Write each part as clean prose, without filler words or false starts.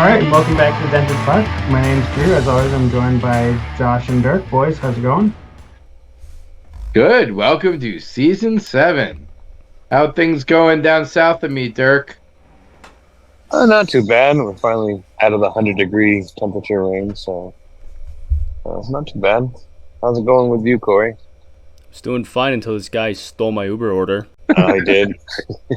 right, welcome back to Dented Puck. My name's Drew. As always, I'm joined by Josh and Dirk. Boys, how's it going? Good. Welcome to season 7. How things going down south of me, Dirk? Not too bad. We're finally out of the 100-degree temperature range, so not too bad. How's it going with you, Corey? It's doing fine until this guy stole my Uber order. Oh, he did.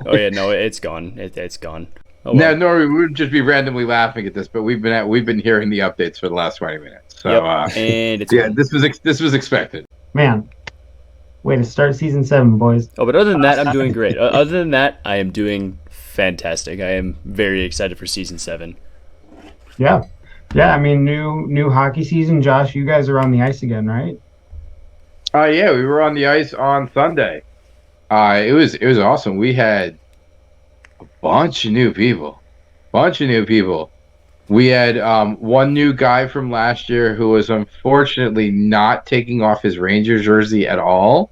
Oh yeah, no, it's gone. It's gone. Oh Now, well. Nori, we would just be randomly laughing at this, but we've been hearing the updates for the last 20 minutes. So, Yep. And it's yeah, gone. this was expected. Man, way to start season 7, boys. Oh, but other than that, I'm doing great. Other than that, I am doing fantastic. I am very excited for season 7. Yeah. I mean, new hockey season. Josh, you guys are on the ice again, right? Yeah, we were on the ice on Sunday. It was awesome. We had a bunch of new people. We had one new guy from last year who was unfortunately not taking off his Ranger jersey at all.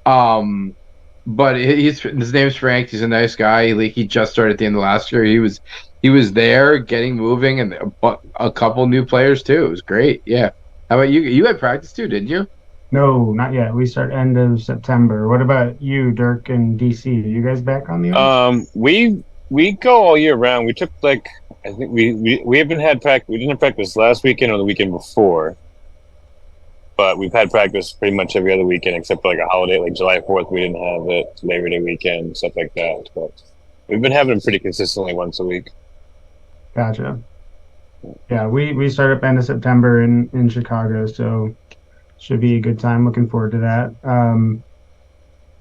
But his name's Frank. He's a nice guy. He just started at the end of last year. He was there, getting moving, and a couple new players too. It was great. Yeah. How about you? You had practice too, didn't you? No, not yet. We start end of September. What about you, Dirk and DC? Are you guys back on the ice? We go all year round. We took I think we haven't had practice. We didn't have practice last weekend or the weekend before, but we've had practice pretty much every other weekend except for like a holiday, like July 4th. We didn't have it. Labor Day weekend, stuff like that. But we've been having them pretty consistently once a week. Gotcha. Yeah, we start up end of September in Chicago, so should be a good time. Looking forward to that.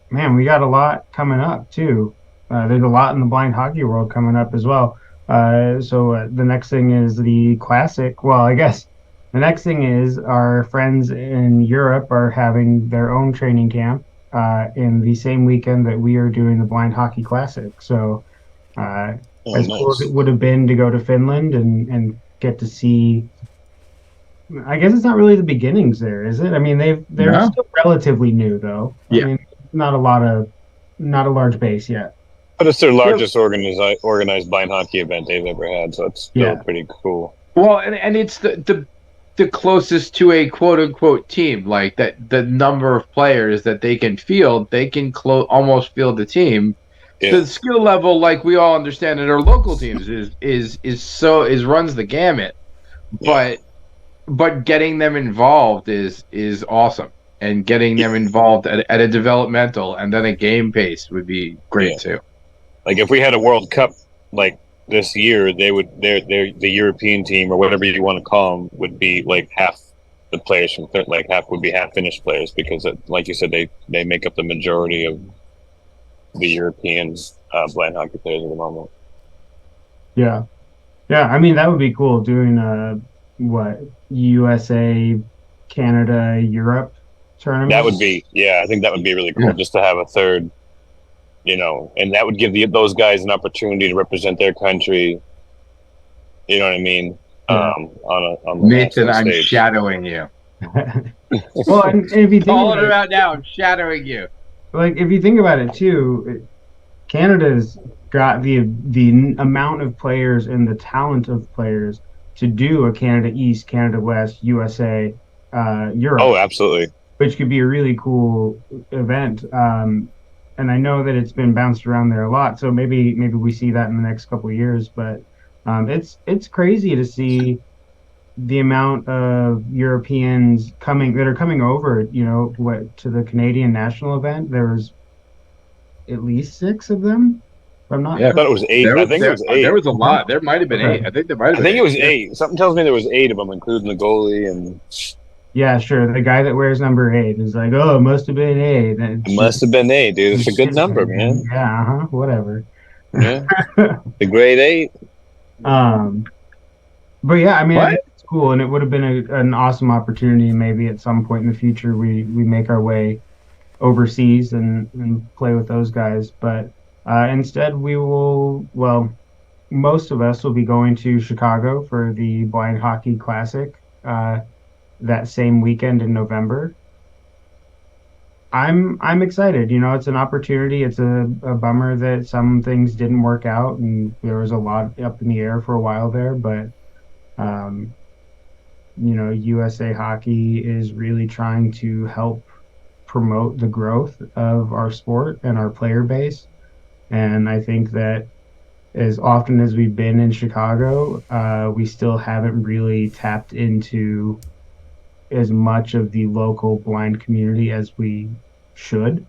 Man, we got a lot coming up too. There's a lot in the blind hockey world coming up as well. So the next thing is the Classic. Well, I guess the next thing is our friends in Europe are having their own training camp in the same weekend that we are doing the Blind Hockey Classic. So as cool as it would have been to go to Finland and get to see, I guess it's not really the beginnings there, is it? I mean, they're still relatively new though. Yeah. I mean, not a large base yet. But it's their largest organized blind hockey event they've ever had, so it's still pretty cool. Well, and it's the closest to a quote unquote team, like that the number of players that they can field, they can almost field the team. Yeah. The skill level, like we all understand at our local teams, is runs the gamut. But getting them involved is awesome, and getting them involved at a developmental and then a game pace would be great too. Like if we had a World Cup like this year, the European team or whatever you want to call them would be like half the players from half would be half Finnish players because like you said they make up the majority of the European blind hockey players at the moment. Yeah. I mean that would be cool doing USA, Canada, Europe tournament. That would be I think that would be really cool just to have a third. And that would give those guys an opportunity to represent their country. You know what I mean? On the Nathan, I'm stage. shadowing you. Well, and if you think Calling it out now, I'm shadowing you. Like if you think about it too, Canada's got the amount of players and the talent of players to do a Canada East, Canada West, USA, Europe. Oh, absolutely. Which could be a really cool event. And I know that it's been bounced around there a lot, so maybe we see that in the next couple of years. But it's crazy to see the amount of Europeans that are coming over. To the Canadian national event. There was at least 6 of them. If I'm not. Yeah, I thought it was 8. I think it was 8. There was a lot. There might have been 8. I think there might have been. I think it was 8. Something tells me there was 8 of them, including the goalie and. Yeah, sure. The guy that wears number 8 is like, oh, it must have been 8. It must have been 8, dude. It's a good number, man. Yeah, whatever. Yeah, the grade 8. But yeah, I mean, it's cool, and it would have been an awesome opportunity. Maybe at some point in the future, we make our way overseas and play with those guys. But instead, we will. Well, most of us will be going to Chicago for the Blind Hockey Classic. That same weekend in November. I'm excited. It's an opportunity. It's a bummer that some things didn't work out, and there was a lot up in the air for a while there. But um, USA Hockey is really trying to help promote the growth of our sport and our player base. And I think that as often as we've been in Chicago, we still haven't really tapped into as much of the local blind community as we should.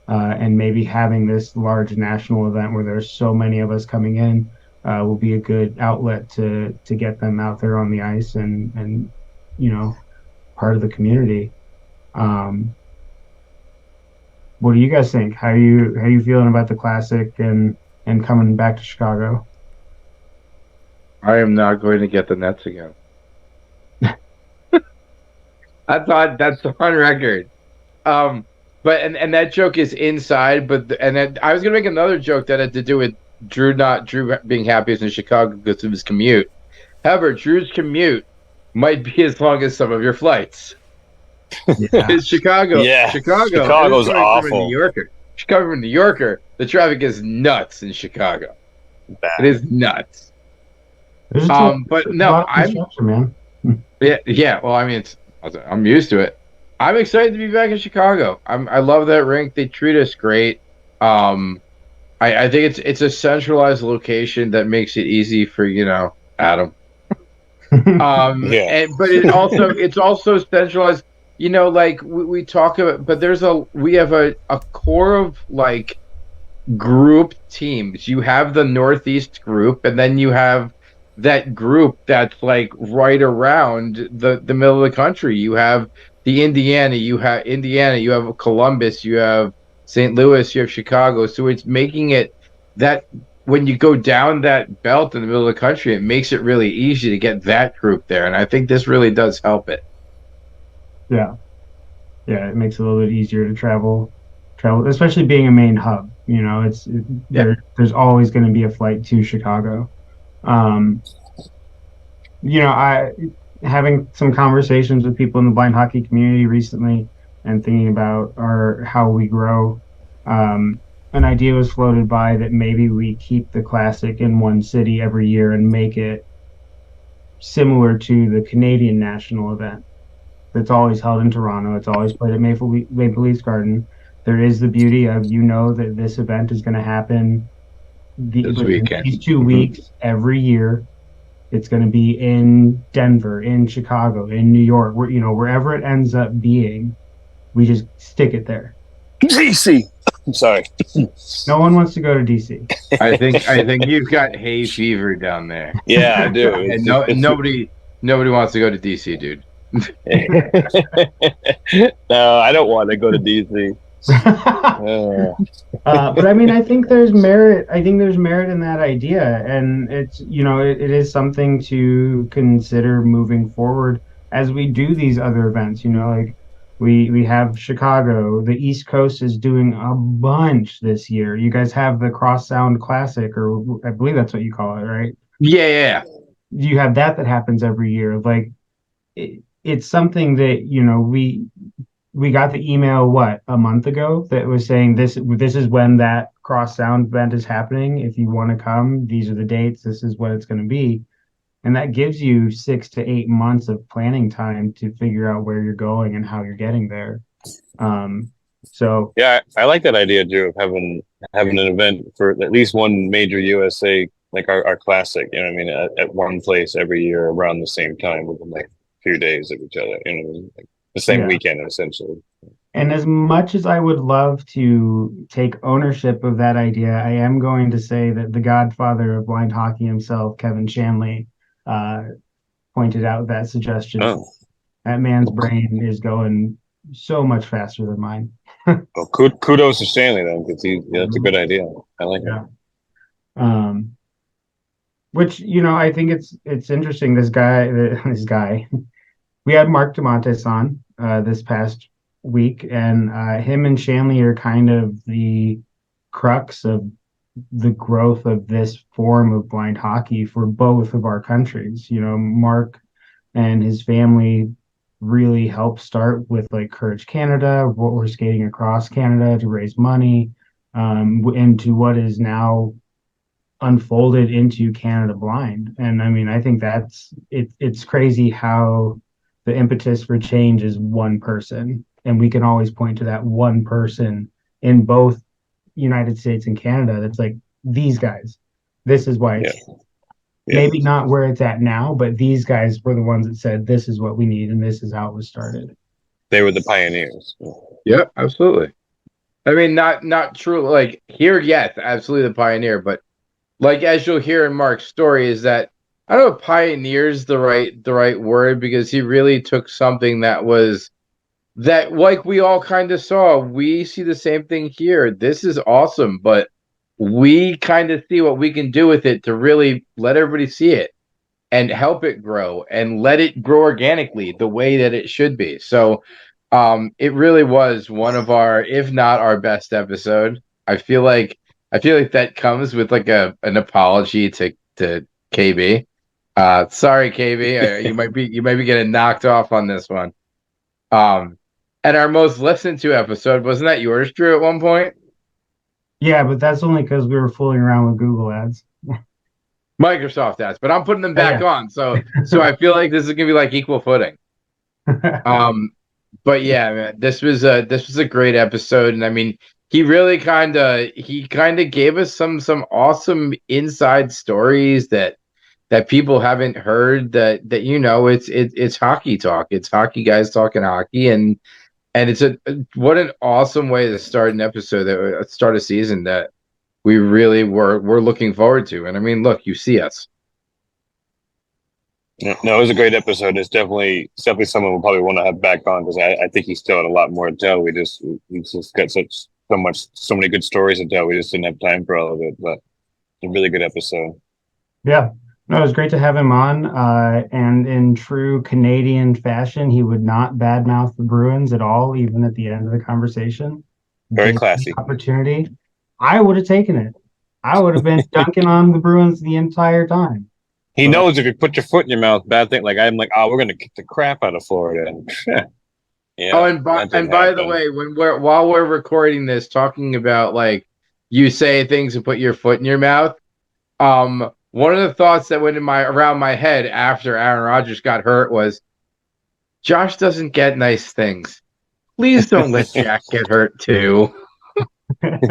And maybe having this large national event where there's so many of us coming in will be a good outlet to get them out there on the ice and part of the community. Um, what do you guys think? How you feeling about the classic and coming back to Chicago? I am not going to get the Nets again. I thought that's on record. But and that joke is inside. And then I was gonna make another joke that had to do with Drew being happiest in Chicago because of his commute. However, Drew's commute might be as long as some of your flights. Yeah. It's Chicago. Yeah, Chicago. Chicago's It is coming from a New awful. Yorker. Chicago from a New Yorker. The traffic is nuts in Chicago. It is nuts. There's But a no, lot of I'm construction, man. yeah. Well, I mean, I'm used to it. I'm excited to be back in Chicago. I love that rink. They treat us great. I think it's a centralized location that makes it easy for Adam. Yeah. But it's also centralized. Like we talk about, but we have a core of like group teams. You have the Northeast group, and then you have that group that's like right around the middle of the country. You have Indiana, you have Columbus, you have St. Louis, you have Chicago. So it's making it that when you go down that belt in the middle of the country, it makes it really easy to get that group there. And I think this really does help it. Yeah. Yeah, it makes it a little bit easier to travel, especially being a main hub. There's always going to be a flight to Chicago. Um, I having some conversations with people in the blind hockey community recently and thinking about how we grow. An idea was floated by that maybe we keep the classic in one city every year and make it similar to the Canadian national event. It's always held in Toronto. It's always played at Maple Leafs Garden. There is the beauty of that this event is going to happen This weekend. these 2 weeks every year. It's going to be in Denver, in Chicago, in New York, wherever it ends up being, we just stick it there. DC. I'm sorry. No one wants to go to DC. I think you've got hay fever down there. Yeah, I do. And nobody wants to go to DC, dude. No, I don't want to go to DC. But I mean, I think there's merit. I think there's merit in that idea, and it's it is something to consider moving forward as we do these other events. Like we have Chicago. The East Coast is doing a bunch this year. You guys have the Cross Sound Classic, or I believe that's what you call it, right? Yeah. You have that happens every year. Like it's something that we got the email a month ago that was saying this is when that Cross Sound event is happening. If you want to come, these are the dates. This is what it's going to be, and that gives you 6 to 8 months of planning time to figure out where you're going and how you're getting there. So yeah, I like that idea, Drew, of having an event for at least one major USA, like our classic. You know what I mean? At one place every year around the same time within like a few days of each other. You know what I mean? Like the same weekend, essentially. And as much as I would love to take ownership of that idea, I am going to say that the godfather of blind hockey himself, Kevin Shanley, pointed out that suggestion. Oh. That man's brain is going so much faster than mine. Well, kudos to Stanley then, because that's a good idea. I like it. Which I think it's interesting. This guy, we had Mark DeMontis on this past week, and him and Shanley are kind of the crux of the growth of this form of blind hockey for both of our countries. Mark and his family really helped start with like Courage Canada, what we're skating across Canada to raise money, into what is now unfolded into Canada Blind. And I mean, I think that's it. It's crazy how the impetus for change is one person, and we can always point to that one person in both United States and Canada. That's like these guys. This is why it's maybe not where it's at now, but these guys were the ones that said this is what we need, and this is how it was started. They were the pioneers. Yeah, absolutely. I mean, not true. Like here, yes, absolutely the pioneer. But like as you'll hear in Mark's story, is that I don't know if pioneer's the right word, because he really took something that was that like we all kind of saw. We see the same thing here. This is awesome, but we kind of see what we can do with it to really let everybody see it and help it grow and let it grow organically the way that it should be. So it really was one of our, if not our best episode. I feel like that comes with like an apology to KB. Sorry, KB. You might be getting knocked off on this one. And our most listened to episode, wasn't that yours, Drew, at one point? Yeah, but that's only because we were fooling around with Google Ads. Microsoft ads, but I'm putting them back Yeah. on. So I feel like this is gonna be like equal footing. But yeah, man, this was a great episode, and I mean, he kind of gave us some awesome inside stories that people haven't heard. That it's hockey talk. It's hockey guys talking hockey, and it's what an awesome way to start an episode, that start a season that we really we're looking forward to. And I mean, look, you see us. No, it was a great episode. It's definitely someone we'll probably want to have back on, because I think he still had a lot more to tell. He's just got so many good stories to tell. We just didn't have time for all of it, but it's a really good episode. Yeah. No, it was great to have him on. And in true Canadian fashion, he would not badmouth the Bruins at all, even at the end of the conversation. Very classy. Opportunity. I would have taken it. I would have been dunking on the Bruins the entire time. He knows if you put your foot in your mouth, bad thing. Like I'm like, oh, we're gonna kick the crap out of Florida. And, yeah. Oh, and by the way, while we're recording this, talking about like you say things and put your foot in your mouth. One of the thoughts that went around my head after Aaron Rodgers got hurt was, Josh doesn't get nice things. Please don't let Jack get hurt too. Yeah.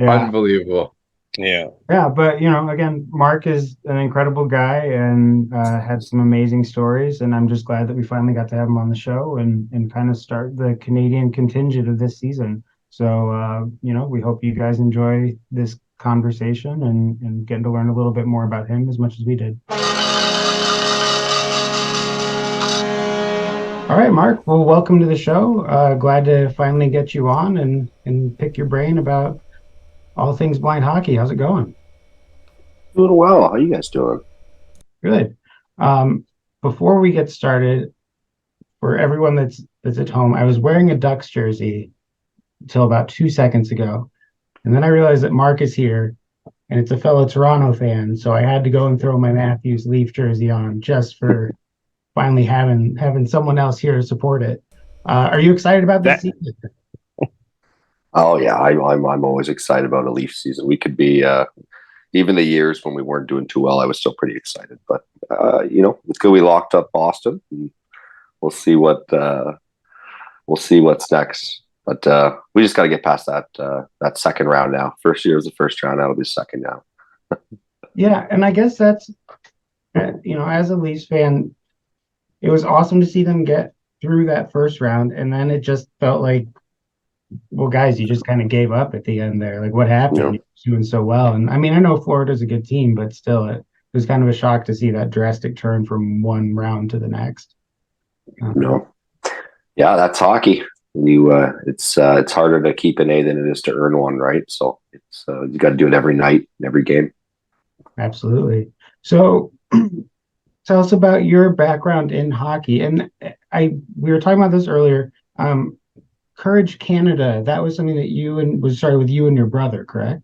Unbelievable. Yeah. Yeah, but again, Mark is an incredible guy and had some amazing stories, and I'm just glad that we finally got to have him on the show and kind of start the Canadian contingent of this season. So we hope you guys enjoy this conversation and getting to learn a little bit more about him as much as we did. All right, Mark. Well, welcome to the show. Glad to finally get you on and pick your brain about all things blind hockey. How's it going? Doing well. How you guys doing? Good. Before we get started, for everyone that's at home, I was wearing a Ducks jersey until about 2 seconds ago, and then I realized that Mark is here, and it's a fellow Toronto fan, so I had to go and throw my Matthews Leaf jersey on just for finally having someone else here to support it. Are you excited about this season? Oh yeah, I'm always excited about a Leaf season. We could be even the years when we weren't doing too well, I was still pretty excited. But it's good we locked up Boston. And we'll see what's next. But we just got to get past that second round now. First year was the first round. That'll be the second now. Yeah, and I guess that's as a Leafs fan, it was awesome to see them get through that first round, and then it just felt like, well, guys, you just kind of gave up at the end there. Like, what happened? Yeah. You're doing so well. And I mean, I know Florida's a good team, but still, it was kind of a shock to see that drastic turn from one round to the next. No. Yeah, that's hockey. It's harder to keep an A than it is to earn one, right? So it's you got to do it every night, every game. Absolutely. So tell us about your background in hockey. And we were talking about this earlier. Courage Canada, that was something that was started with you and your brother, correct?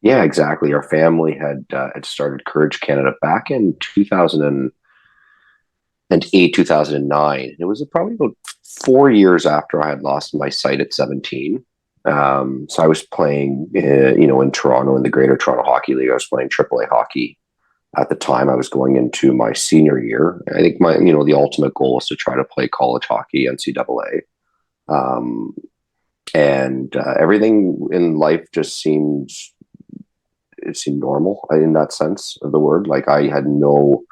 Yeah, exactly. Our family had started Courage Canada back in 2000 and A 2009. It was probably about 4 years after I had lost my sight at 17. So I was playing, in Toronto, in the Greater Toronto Hockey League. I was playing AAA hockey at the time. I was going into my senior year. I think the ultimate goal was to try to play college hockey, NCAA. And everything in life just seemed normal in that sense of the word. Like I had no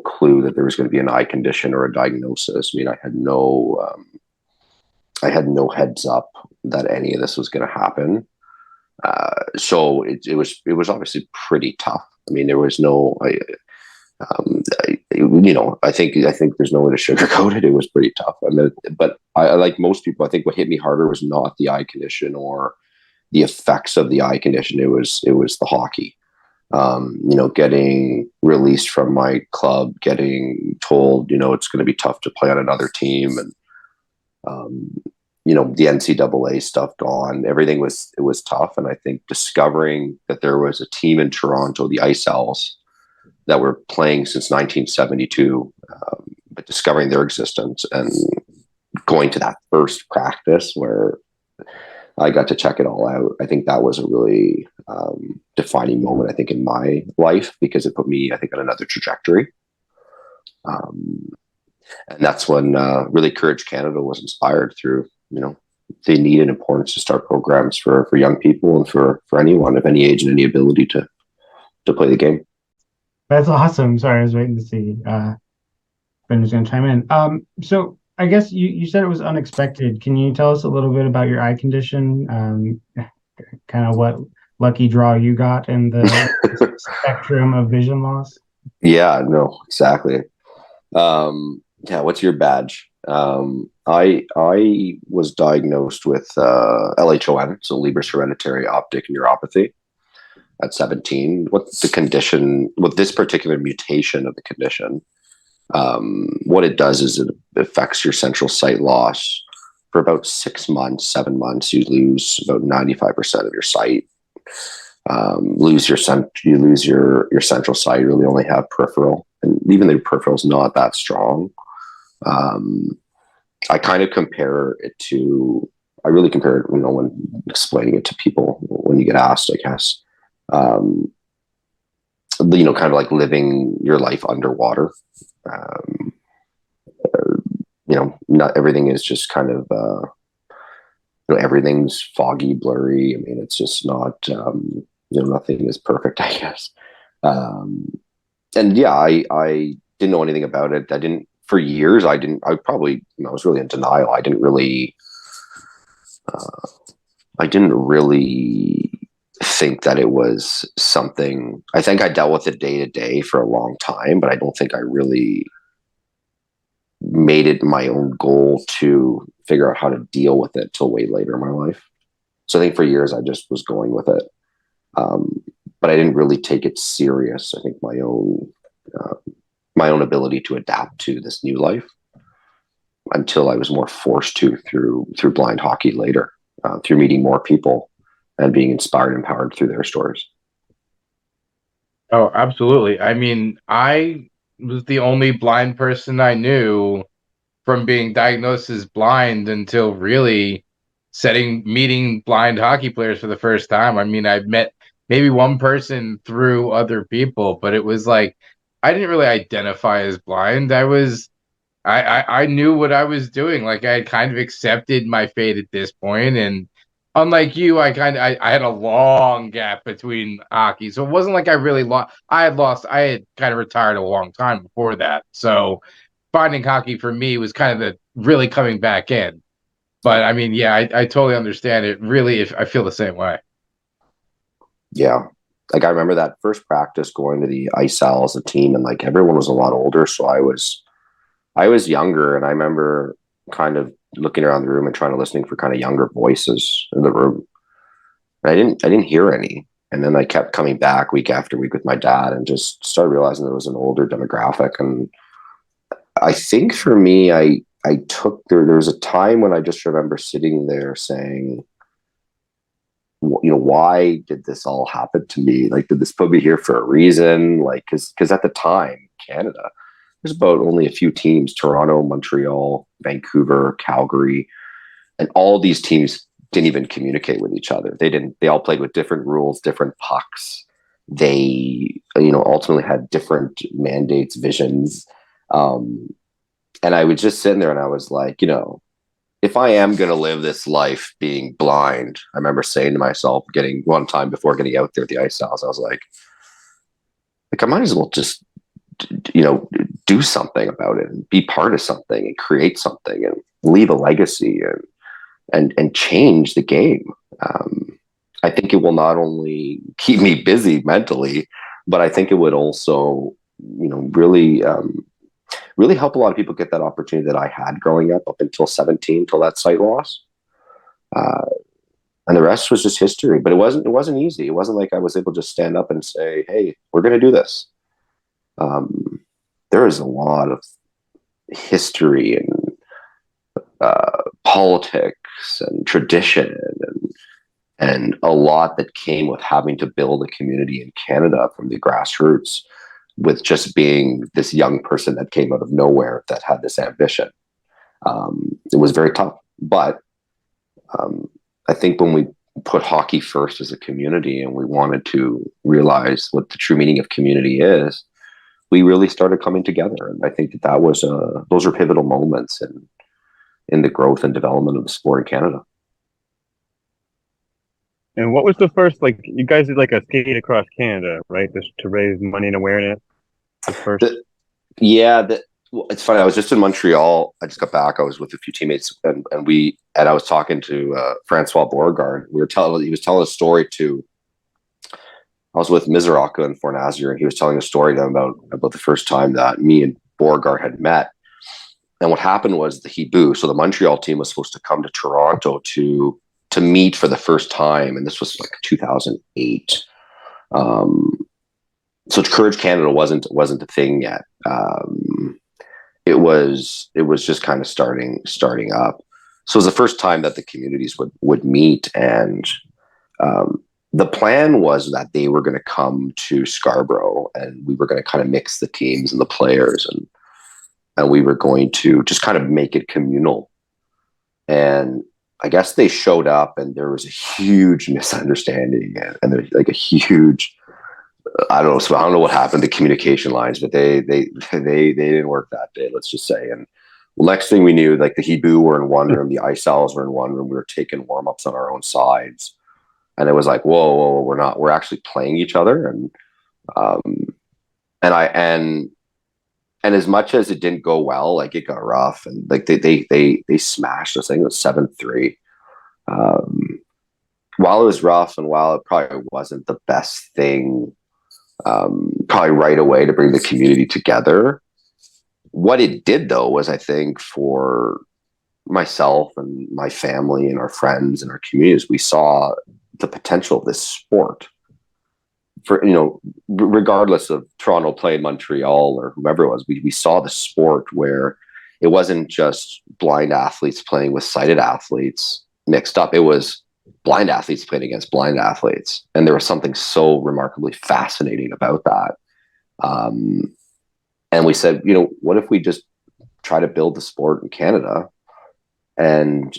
clue that there was going to be an eye condition or a diagnosis. I mean, I had no heads up that any of this was going to happen. So it was obviously pretty tough. I mean, there was no, I think there's no way to sugarcoat it. It was pretty tough. I mean, but I like most people, I think what hit me harder was not the eye condition or the effects of the eye condition. It was the hockey. Getting released from my club, getting told, it's going to be tough to play on another team, and the NCAA stuff gone. Everything was tough, and I think discovering that there was a team in Toronto, the Ice Owls, that were playing since 1972, but discovering their existence and going to that first practice where I got to check it all out. I think that was a really defining moment, I think, in my life, because it put me, I think, on another trajectory. And that's when really Courage Canada was inspired through, the need and importance to start programs for young people and for anyone of any age and any ability to play the game. That's awesome. Sorry, I was waiting to see Ben was going to chime in. So I guess you said it was unexpected. Can you tell us a little bit about your eye condition? Kind of what lucky draw you got in the spectrum of vision loss? Yeah, no, exactly. What's your badge? I was diagnosed with LHON, so Leber's hereditary optic neuropathy, at 17. What's the condition with this particular mutation of the condition? What it does is it affects your central sight loss for about 6 months, 7 months. You lose about 95% of your sight. You lose your central sight. You really only have peripheral, and even though peripheral is not that strong, I kind of compare it to. I really compare it, when explaining it to people when you get asked, I guess. Kind of like living your life underwater. Not everything is just kind of, everything's foggy, blurry. I mean, it's just not, nothing is perfect, I guess. And yeah, I didn't know anything about it. For years, I was really in denial. I didn't really think that it was something. I think I dealt with it day to day for a long time, but I don't think I really made it my own goal to figure out how to deal with it till way later in my life. So I think for years I just was going with it, but I didn't really take it serious. I think my own ability to adapt to this new life until I was more forced to through blind hockey later, through meeting more people and being inspired and empowered through their stories. Oh, absolutely. I mean, I was the only blind person I knew from being diagnosed as blind until really meeting blind hockey players for the first time. I mean, I met maybe one person through other people, but it was like I didn't really identify as blind. I knew what I was doing. Like I had kind of accepted my fate at this point, and unlike you, I had a long gap between hockey, so it wasn't like I really lost. I had kind of retired a long time before that. So finding hockey for me was kind of the really coming back in. But I mean, yeah, I totally understand it. Really, if I feel the same way. Yeah. Like I remember that first practice going to the Ice Owls, the team, and like everyone was a lot older. So I was younger, and I remember kind of looking around the room and trying to listening for kind of younger voices in the room. And I didn't hear any. And then I kept coming back week after week with my dad and just started realizing there was an older demographic. And I think for me, I took there was a time when I just remember sitting there saying, why did this all happen to me? Like, did this put me here for a reason? Like, because at the time, Canada, there's about only a few teams: Toronto, Montreal, Vancouver, Calgary, and all these teams didn't even communicate with each other. They all played with different rules, different pucks. They, ultimately had different mandates, visions. And I was just sitting there and I was like, if I am going to live this life being blind, I remember saying to myself, getting one time before getting out there at the ice house, I was like, I might as well just, do something about it and be part of something and create something and leave a legacy and change the game. I think it will not only keep me busy mentally, but I think it would also, really, really help a lot of people get that opportunity that I had growing up until 17, till that sight loss. And the rest was just history, but it wasn't easy. It wasn't like I was able to just stand up and say, "Hey, we're going to do this." There is a lot of history and politics and tradition and a lot that came with having to build a community in Canada from the grassroots, with just being this young person that came out of nowhere that had this ambition. It was very tough, but I think when we put hockey first as a community and we wanted to realize what the true meaning of community is, we really started coming together. And I think that was those are pivotal moments in the growth and development of the sport in Canada. And what was the first, you guys did a skate across Canada, right? Just to raise money and awareness. The first. It's funny. I was just in Montreal. I just got back. I was with a few teammates, and I was talking to Francois Beauregard. He was telling a story to. I was with Mizraka and Fornazier, and he was telling a story to them about the first time that me and Beauregard had met. And what happened was the Hebrew, so the Montreal team was supposed to come to Toronto to meet for the first time, and this was 2008. So Courage Canada wasn't a thing yet. It was just kind of starting up. So it was the first time that the communities would meet, and the plan was that they were going to come to Scarborough, and we were going to kind of mix the teams and the players, and we were going to just kind of make it communal. And I guess they showed up, and there was a huge misunderstanding, and there's a huge. I don't know. So I don't know what happened to communication lines, but they didn't work that day. Let's just say. And next thing we knew, the Hebrew were in one room, the Ice Owls were in one room. We were taking warm ups on our own sides, and it was like, whoa, we're not. We're actually playing each other, and as much as it didn't go well, it got rough, and they smashed us. I think it was 7-3. While it was rough, and while it probably wasn't the best thing. Probably right away to bring the community together. What it did, though, was I think for myself and my family and our friends and our communities, we saw the potential of this sport. For regardless of Toronto playing Montreal or whoever it was, we saw the sport where it wasn't just blind athletes playing with sighted athletes mixed up. It was blind athletes playing against blind athletes. And there was something so remarkably fascinating about that. And we said, what if we just try to build the sport in Canada and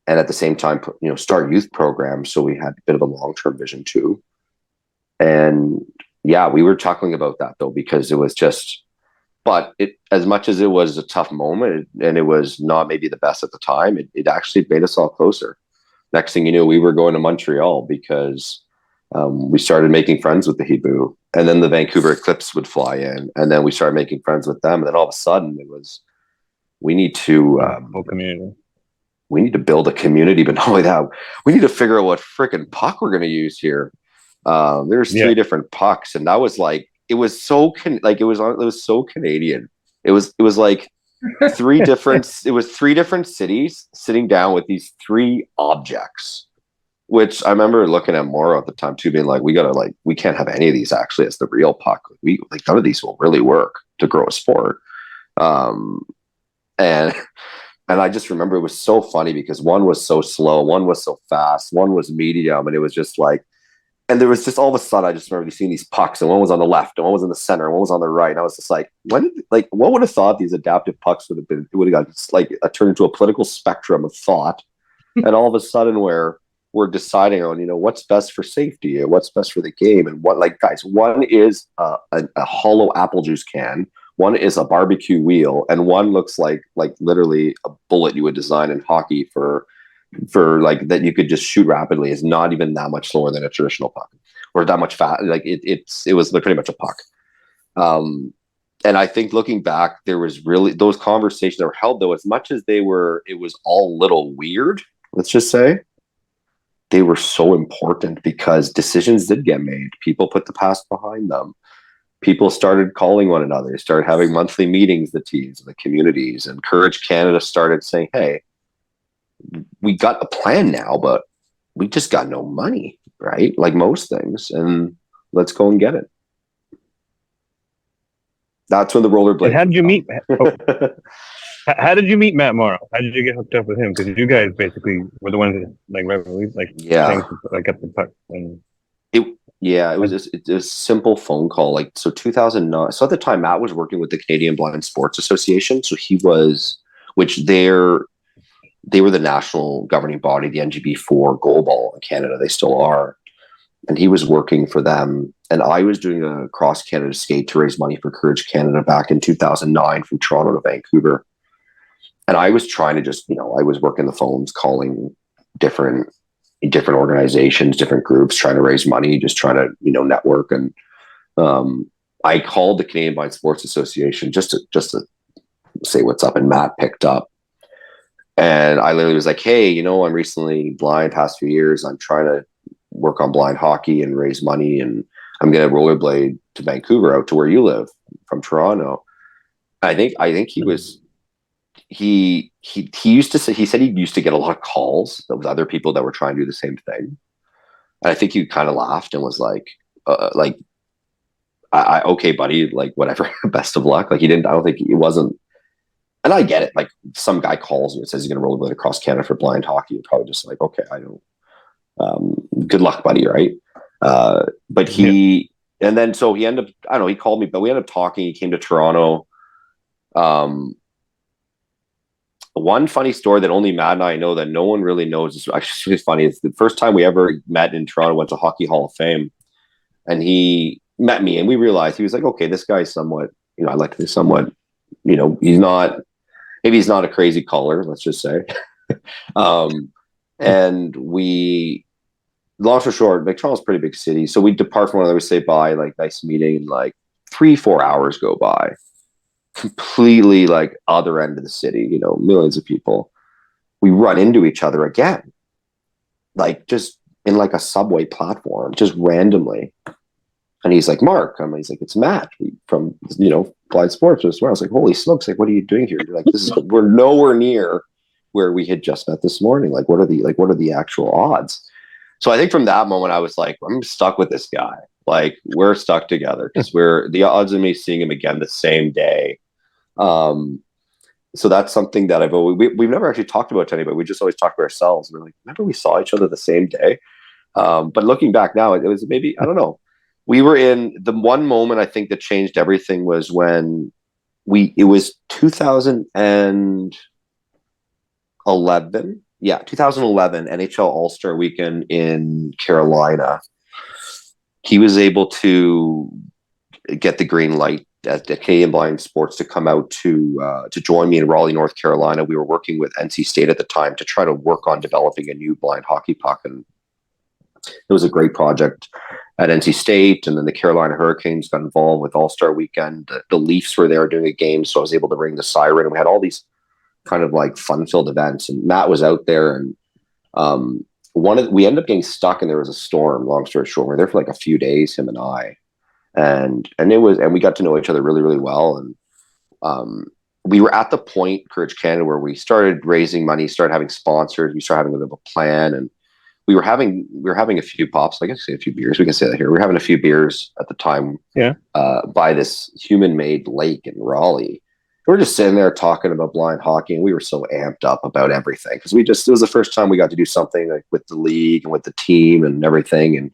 at the same time, start youth programs. So we had a bit of a long-term vision too. And yeah, we were chuckling about that though, because it was just, but as much as it was a tough moment and it was not maybe the best at the time, it actually made us all closer. Next thing you knew, we were going to Montreal because we started making friends with the Hebrew, and then the Vancouver Eclipse would fly in, and then we started making friends with them. And then all of a sudden, it was we need to whole community. We need to build a community, but not only that, we need to figure out what freaking puck we're going to use here. There's 3 different pucks, and that was it was so it was so Canadian. It was like. 3 different cities sitting down with these 3 objects, which I remember looking at Morrow at the time too, being like, we can't have any of these actually as the real puck. None of these will really work to grow a sport. And I just remember it was so funny because one was so slow, one was so fast, one was medium, and it was just And there was just all of a sudden, I just remember seeing these pucks, and one was on the left, and one was in the center, and one was on the right. And I was just like, what would have thought these adaptive pucks would have been? It would have got like turned into a political spectrum of thought. And all of a sudden, where we're deciding on, what's best for safety, what's best for the game, and what, like, guys, one is a hollow apple juice can, one is a barbecue wheel, and one looks like literally a bullet you would design in hockey for like that you could just shoot rapidly. Is not even that much slower than a traditional puck, or that much fast. Like it was pretty much a puck. And I think looking back, there was really those conversations that were held, though, as much as it was all a little weird. Let's just say they were so important because decisions did get made. People put the past behind them. People started calling one another. They started having monthly meetings, the teams, the communities, and Courage Canada started saying, "Hey, we got a plan now, but we just got no money, right? Like most things, and let's go and get it." That's when the rollerblade. And how did you meet? How did you meet Matt Morrow? How did you get hooked up with him? Because you guys basically were the ones that Yeah. got the puck. And it was a simple phone call. Like, so 2009. So at the time, Matt was working with the Canadian Blind Sports Association. So he was, which they were the national governing body, the NGB for goalball in Canada. They still are. And he was working for them. And I was doing a cross Canada skate to raise money for Courage Canada back in 2009 from Toronto to Vancouver. And I was trying to just, I was working the phones, calling different organizations, different groups, trying to raise money, just trying to, network. And I called the Canadian Blind Sports Association just to say what's up. And Matt picked up. And I literally was like, "Hey, I'm recently blind past few years. I'm trying to work on blind hockey and raise money. And I'm going to rollerblade to Vancouver, out to where you live from Toronto." I think he was, he used to say, he said he used to get a lot of calls with other people that were trying to do the same thing. And I think he kind of laughed and was like, okay, buddy, like whatever, best of luck. Like I don't think it wasn't, and I get it. Like some guy calls and says he's going to rollerblade across Canada for blind hockey. You're probably just like, okay, I don't, good luck, buddy. Right. But and then, so he ended up, I don't know, he called me, but we ended up talking. He came to Toronto. One funny story that only Matt and I know that no one really knows is actually really funny. It's the first time we ever met in Toronto, went to Hockey Hall of Fame, and he met me, and we realized, he was like, okay, this guy's somewhat, I like to be somewhat, he's not a crazy caller, let's just say. And we, long story short, like Toronto's a pretty big city. So we depart from one another, we say bye, like nice meeting, and like 3-4 hours go by. Completely like other end of the city, millions of people. We run into each other again, like just in like a subway platform, just randomly. And he's like, "Mark," he's like, "It's Matt from, Blind Sports." I was like, "Holy smokes, like, what are you doing here?" You're like, we're nowhere near where we had just met this morning. Like, what are the actual odds? So I think from that moment, I was like, I'm stuck with this guy. Like, we're stuck together because the odds of me seeing him again the same day. So that's something that we've never actually talked about to anybody. We just always talk to ourselves. We're like, remember we saw each other the same day? But looking back now, it was maybe, I don't know. We were in the one moment I think that changed everything was when it was 2011. Yeah, 2011 NHL All-Star Weekend in Carolina. He was able to get the green light at the Canadian Blind Sports to come out to join me in Raleigh, North Carolina. We were working with NC State at the time to try to work on developing a new blind hockey puck, and it was a great project at NC State. And then the Carolina Hurricanes got involved with All-Star Weekend. The Leafs were there doing a game, so I was able to ring the siren, and we had all these kind of like fun-filled events. And Matt was out there, and we ended up getting stuck, and there was a storm. Long story short, we were there for like a few days, him and I. And we got to know each other really, really well. And we were at the point, Courage Canada, where we started raising money, started having sponsors, we started having a bit of a plan, and we were having a few pops. I guess say a few beers. We can say that here. We were having a few beers at the time. Yeah. By this human-made lake in Raleigh. We were just sitting there talking about blind hockey, and we were so amped up about everything because it was the first time we got to do something like with the league and with the team and everything.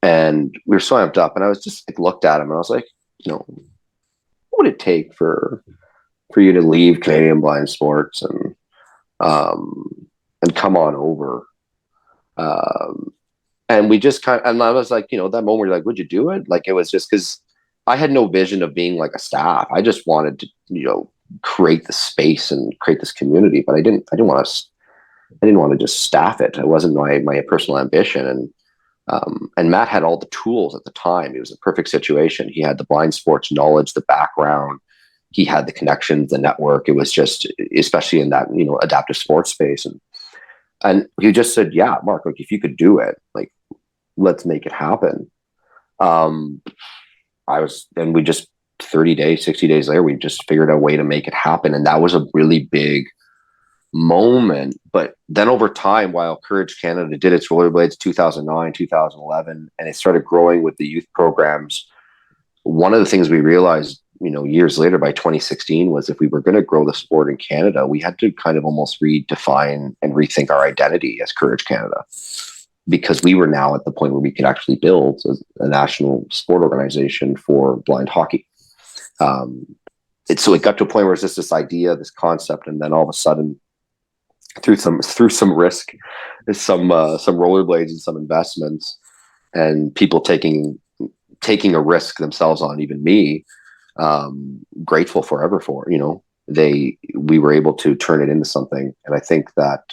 And we were so amped up, and I was just like, looked at him, and I was like, what would it take for you to leave Canadian Blind Sports and come on over? And we just and I was like, that moment where you're like, would you do it? Like, it was just because I had no vision of being like a staff. I just wanted to, create the space and create this community, but I didn't want to just staff it. It wasn't my personal ambition. And Matt had all the tools at the time. It was a perfect situation. He had the blind sports knowledge, the background. He had the connections, the network. It was just, especially in that, adaptive sports space. And he just said, yeah, Mark, like, if you could do it, like, let's make it happen. And we just 30 days, 60 days later, we just figured out a way to make it happen. And that was a really big moment. But then over time, while Courage Canada did its rollerblades 2009, 2011, and it started growing with the youth programs, one of the things we realized, years later by 2016 was if we were going to grow the sport in Canada, we had to kind of almost redefine and rethink our identity as Courage Canada, because we were now at the point where we could actually build a national sport organization for blind hockey. So it got to a point where it's just this idea, this concept, and then all of a sudden, through some risk, some rollerblades and some investments, and people taking a risk themselves on, even me, grateful forever for, we were able to turn it into something. And I think that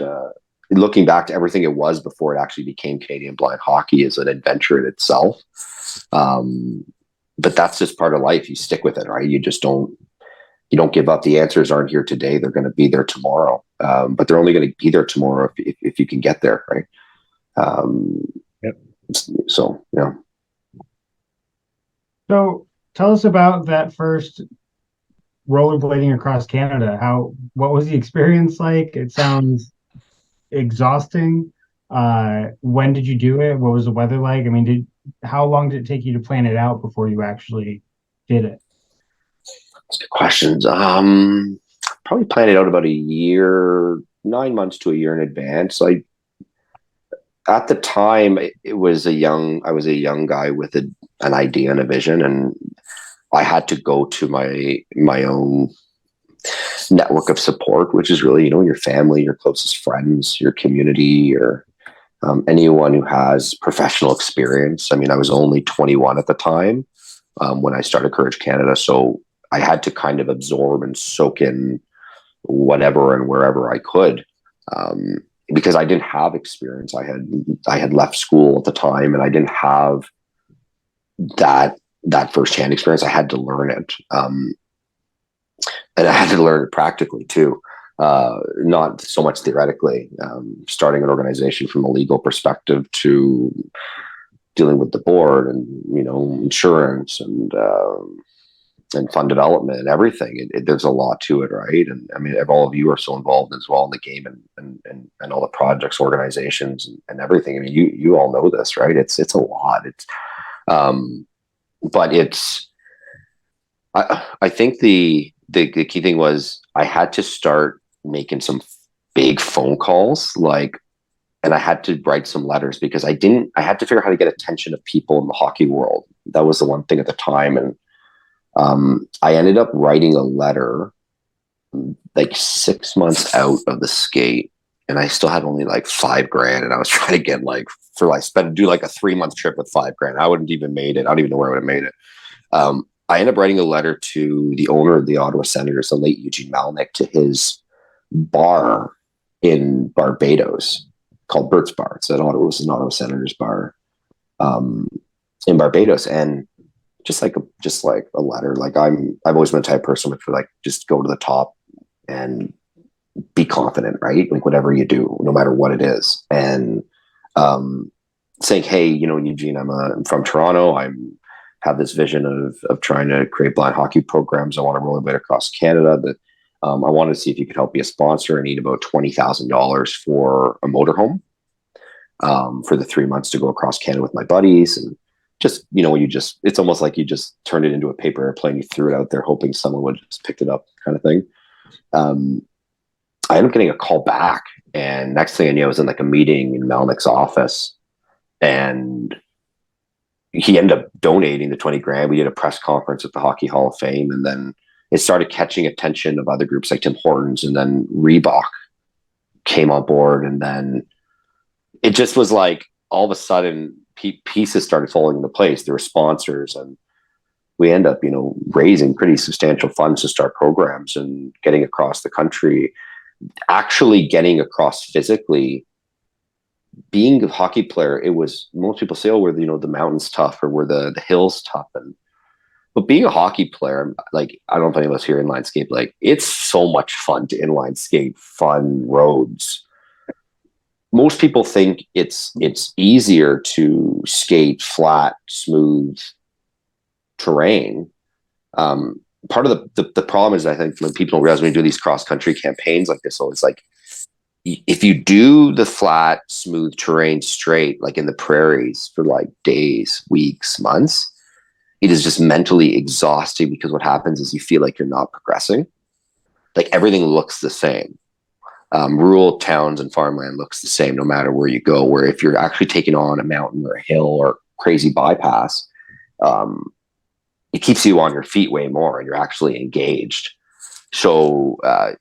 looking back to everything it was before it actually became Canadian Blind Hockey is an adventure in itself. But that's just part of life. You stick with it, right? You don't give up. The answers aren't here today. They're going to be there tomorrow. But they're only going to be there tomorrow if you can get there, right? Yep. So, yeah. So tell us about that first rollerblading across Canada. What was the experience like? It sounds exhausting. When did you do it? What was the weather like? I mean, how long did it take you to plan it out before you actually did it? That's good questions. Probably planned it out about a year, 9 months to a year in advance. At the time, I was a young guy with an idea and a vision, and I had to go to my own network of support, which is really, your family, your closest friends, your community, or anyone who has professional experience. I mean, I was only 21 at the time when I started Courage Canada, so I had to kind of absorb and soak in whatever and wherever I could, because I didn't have experience. I had left school at the time, and I didn't have that firsthand experience. I had to learn it, and I had to learn it practically too, not so much theoretically. Starting an organization from a legal perspective to dealing with the board and insurance and fund development and everything. There's a lot to it, right? And I mean, all of you are so involved as well in the game and all the projects, organizations, and everything. I mean, you all know this, right? It's a lot. But I think the key thing was I had to start making some big phone calls, and I had to write some letters because I had to figure out how to get attention of people in the hockey world. That was the one thing at the time. And I ended up writing a letter 6 months out of the skate, and I still had only $5,000, and I was trying to get do a 3-month trip with $5,000. I wouldn't even made it. I don't even know where I would have made it. I ended up writing a letter to the owner of the Ottawa Senators, the late Eugene Malnick, to his bar in Barbados called Bert's Bar. It was an Ottawa Senators bar in Barbados, and just like a letter. I've always been the type of person for just go to the top and be confident, right? Whatever you do, no matter what it is, and saying, hey, Eugene, I'm from Toronto. I have this vision of trying to create blind hockey programs. I want to rollerblade across Canada. That I wanted to see if you could help be a sponsor. I need about $20,000 for a motorhome for the 3 months to go across Canada with my buddies. And just, it's almost like you just turned it into a paper airplane. You threw it out there hoping someone would just pick it up, kind of thing. I ended up getting a call back, and next thing I knew, I was in a meeting in Melnick's office, and he ended up donating the 20 grand. We did a press conference at the Hockey Hall of Fame, and then it started catching attention of other groups like Tim Hortons, and then Reebok came on board, and then it just was like all of a sudden pieces started falling into place. There were sponsors, and we end up, raising pretty substantial funds to start programs and getting across the country, actually getting across physically. Being a hockey player, it was, most people say, oh, were the mountains tough, or were the hills tough, but being a hockey player, like, I don't know if any of us here inline skate, like, it's so much fun to inline skate, fun roads. Most people think it's easier to skate flat, smooth terrain. Part of the problem is, I think, when people don't realize, when you do these cross country campaigns like this, so it's like, if you do the flat, smooth terrain straight, like in the prairies, for like days, weeks, months, it is just mentally exhausting, because what happens is you feel like you're not progressing. Like, everything looks the same. Rural towns and farmland looks the same no matter where you go. Where if you're actually taking on a mountain or a hill or crazy bypass, it keeps you on your feet way more, and you're actually engaged. So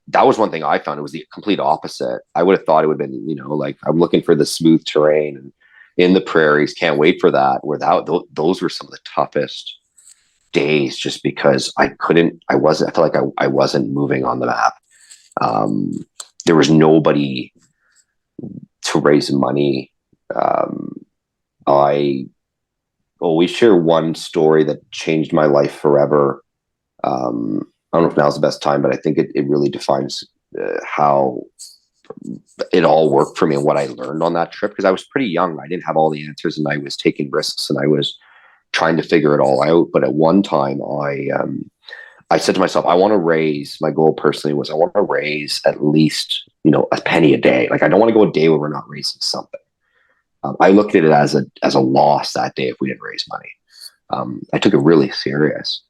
that was one thing I found. It was the complete opposite. I would have thought it would have been, like, I'm looking for the smooth terrain and in the prairies. Can't wait for that. Those were some of the toughest days, just because I felt like I wasn't moving on the map. There was nobody to raise money. I always share one story that changed my life forever. I don't know if now's the best time, but I think it really defines how it all worked for me and what I learned on that trip, because I was pretty young. I didn't have all the answers, and I was taking risks, and I was trying to figure it all out. But at one time, I said to myself, my goal personally was, I want to raise at least, a penny a day. Like, I don't want to go a day where we're not raising something. I looked at it as a loss that day if we didn't raise money. I took it really serious.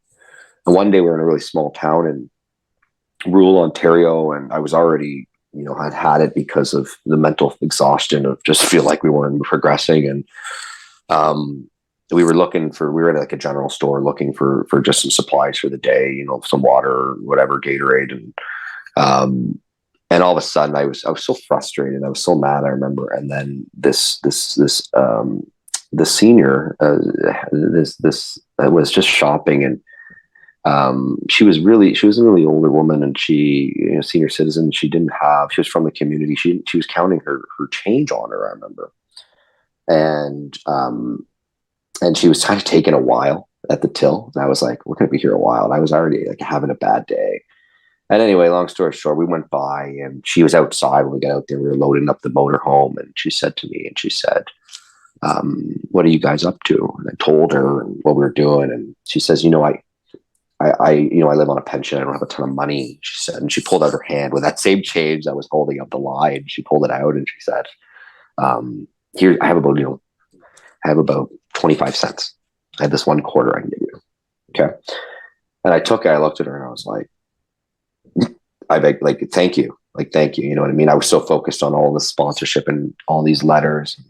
And one day we were in a really small town in rural Ontario, and I was already, had it because of the mental exhaustion of just feel like we weren't progressing. And we were at like a general store looking for just some supplies for the day, some water or whatever, Gatorade. And all of a sudden I was so frustrated. I was so mad, I remember. And then the senior, this was just shopping, and she was a really older woman, and she, senior citizen. She was from the community. She was counting her change on her, I remember. And she was kind of taking a while at the till. And I was like, we're going to be here a while. And I was already like having a bad day. And anyway, long story short, we went by, and she was outside when we got out there. We were loading up the motor home, and she said to me, what are you guys up to? And I told her what we were doing. And she says, I live on a pension. I don't have a ton of money, she said. And she pulled out her hand with that same change that was holding up the line. She pulled it out, and she said, here, I have about 25 cents. I have this one quarter I can give you. Okay. And I took it, I looked at her, and I was like, thank you. Like, thank you. You know what I mean? I was so focused on all the sponsorship and all these letters.